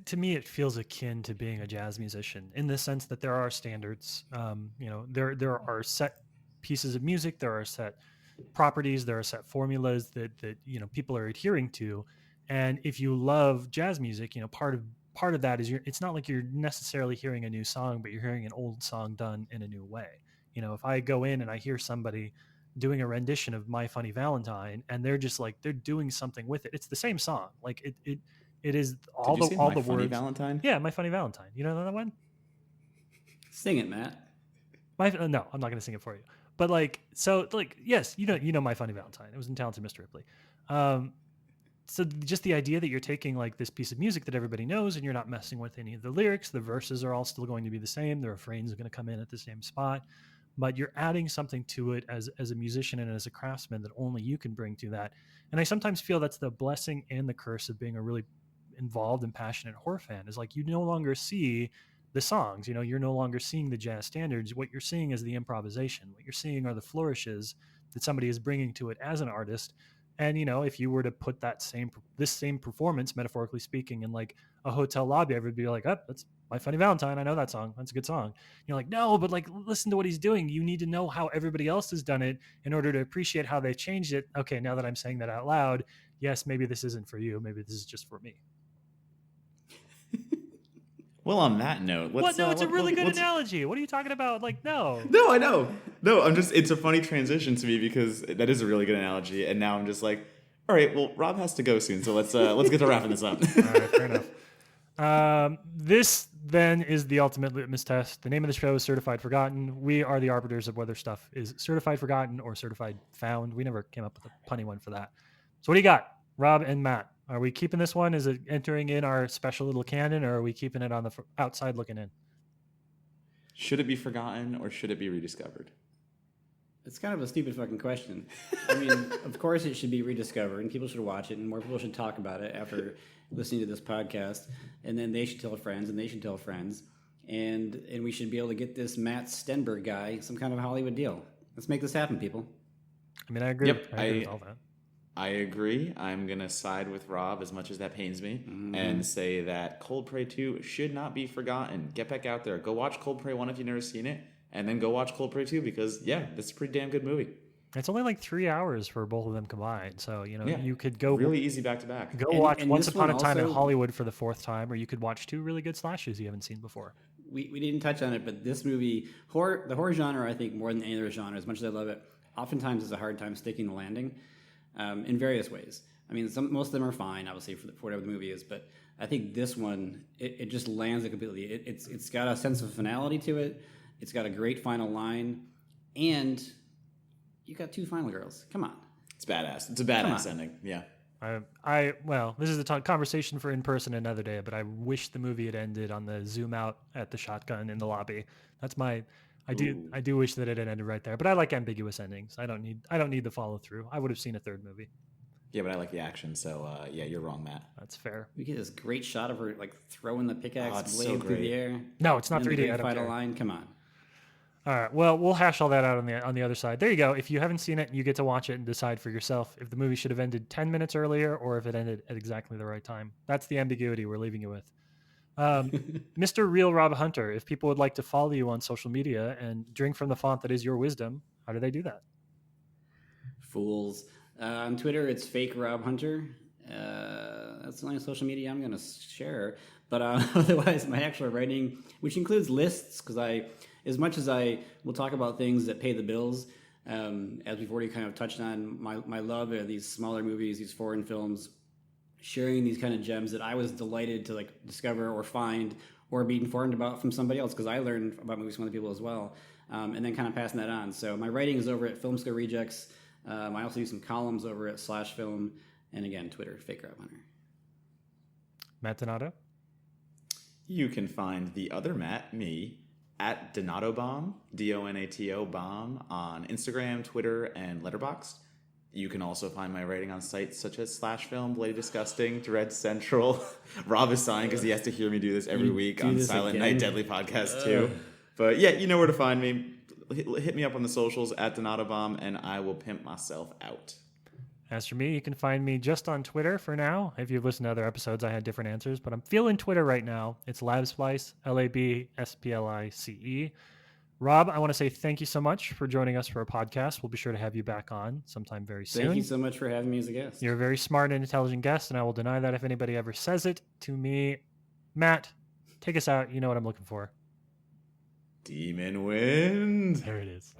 to me, it feels akin to being a jazz musician in the sense that there are standards. There are set pieces of music, there are set properties, there are set formulas that people are adhering to. And if you love jazz music, part of that is it's not like you're necessarily hearing a new song, but you're hearing an old song done in a new way. If I go in and I hear somebody doing a rendition of My Funny Valentine, and they're just like they're doing something with it, it's the same song. Like it is all Did you the say all My the Funny words. Valentine? Yeah, My Funny Valentine. You know that one? Sing it, Matt. No, I'm not going to sing it for you. But yes, My Funny Valentine. It was in Talented Mr. Ripley. So just the idea that you're taking like this piece of music that everybody knows and you're not messing with any of the lyrics, the verses are all still going to be the same, the refrains are going to come in at the same spot, but you're adding something to it as a musician and as a craftsman that only you can bring to that. And I sometimes feel that's the blessing and the curse of being a really involved and passionate horror fan, is like you no longer see the songs, you're no longer seeing the jazz standards. What you're seeing is the improvisation. What you're seeing are the flourishes that somebody is bringing to it as an artist. And if you were to put this same performance, metaphorically speaking, in like a hotel lobby, everybody would be like, "Oh, that's My Funny Valentine. I know that song. That's a good song." You're like, "No, but like, listen to what he's doing. You need to know how everybody else has done it in order to appreciate how they changed it." Okay, now that I'm saying that out loud, yes, maybe this isn't for you. Maybe this is just for me. Well, on that note, let's. No, it's a really good analogy. What are you talking about? Like, no. No, I know. No, it's a funny transition to me because that is a really good analogy, and now I'm just like, all right, well, Rob has to go soon, so let's get to wrapping this up. All right, fair enough. This then is the ultimate litmus test. The name of the show is Certified Forgotten. We are the arbiters of whether stuff is certified forgotten or certified found. We never came up with a punny one for that. So what do you got, Rob and Matt? Are we keeping this one? Is it entering in our special little canon, or are we keeping it on the outside looking in? Should it be forgotten or should it be rediscovered? It's kind of a stupid fucking question. I mean, of course it should be rediscovered, and people should watch it, and more people should talk about it after listening to this podcast, and then they should tell friends, and they should tell friends, and we should be able to get this Matt Stenberg guy some kind of Hollywood deal. Let's make this happen, people. I mean, I agree. Yep, I agree with all that. I agree. I'm going to side with Rob as much as that pains me and say that Cold Prey 2 should not be forgotten. Get back out there. Go watch Cold Prey 1 if you've never seen it, and then go watch Cold Prey 2 because, yeah, this is a pretty damn good movie. It's only like 3 hours for both of them combined. So, you could go really easy back to back. Go watch Once Upon a Time in Hollywood for the fourth time, or you could watch 2 really good slashes you haven't seen before. We didn't touch on it, but this movie, the horror genre, I think, more than any other genre, as much as I love it, oftentimes has a hard time sticking the landing. In various ways. I mean, most of them are fine, obviously, for whatever the movie is, but I think this one, it just lands it completely. It's got a sense of finality to it. It's got a great final line, and you got 2 final girls. Come on. It's badass. It's a badass ending. Yeah. Well, this is a conversation for in person another day, but I wish the movie had ended on the zoom out at the shotgun in the lobby. That's my... I do wish that it had ended right there, but I like ambiguous endings. I don't need the follow through. I would have seen a third movie. Yeah, but I like the action, so yeah, you're wrong, Matt. That's fair. We get this great shot of her like throwing the pickaxe blade so through the air. No, it's not 3D. I don't final care. line. Come on. All right. Well, we'll hash all that out on the other side. There you go. If you haven't seen it, you get to watch it and decide for yourself if the movie should have ended 10 minutes earlier or if it ended at exactly the right time. That's the ambiguity we're leaving you with. Mr. Real Rob Hunter, if people would like to follow you on social media and drink from the font that is your wisdom, how do they do that? Fools. On Twitter, it's fake Rob Hunter. That's the only social media I'm going to share. But otherwise, my actual writing, which includes lists, because as much as I will talk about things that pay the bills, as we've already kind of touched on, my love are these smaller movies, these foreign films, sharing these kind of gems that I was delighted to like discover or find or be informed about from somebody else, because I learned about movies from other people as well, and then kind of passing that on. So my writing is over at Film School Rejects. I also do some columns over at /film, and again, Twitter, fake Rob Hunter. Matt Donato? You can find the other Matt, me, at Donato Bomb, Donato Bomb, on Instagram, Twitter, and Letterboxd. You can also find my writing on sites such as /film, Bloody Disgusting, Dread Central. Rob is sighing because he has to hear me do this every week on Silent Night Deadly Podcast too. But yeah, you know where to find me. Hit me up on the socials at Donato Bomb, and I will pimp myself out. As for me, you can find me just on Twitter for now. If you've listened to other episodes, I had different answers, but I'm feeling Twitter right now. It's LabSplice, LABSPLICE. Rob, I want to say thank you so much for joining us for our podcast. We'll be sure to have you back on sometime very soon. Thank you so much for having me as a guest. You're a very smart and intelligent guest, and I will deny that if anybody ever says it to me. Matt, take us out. You know what I'm looking for. Demon Wind. There it is.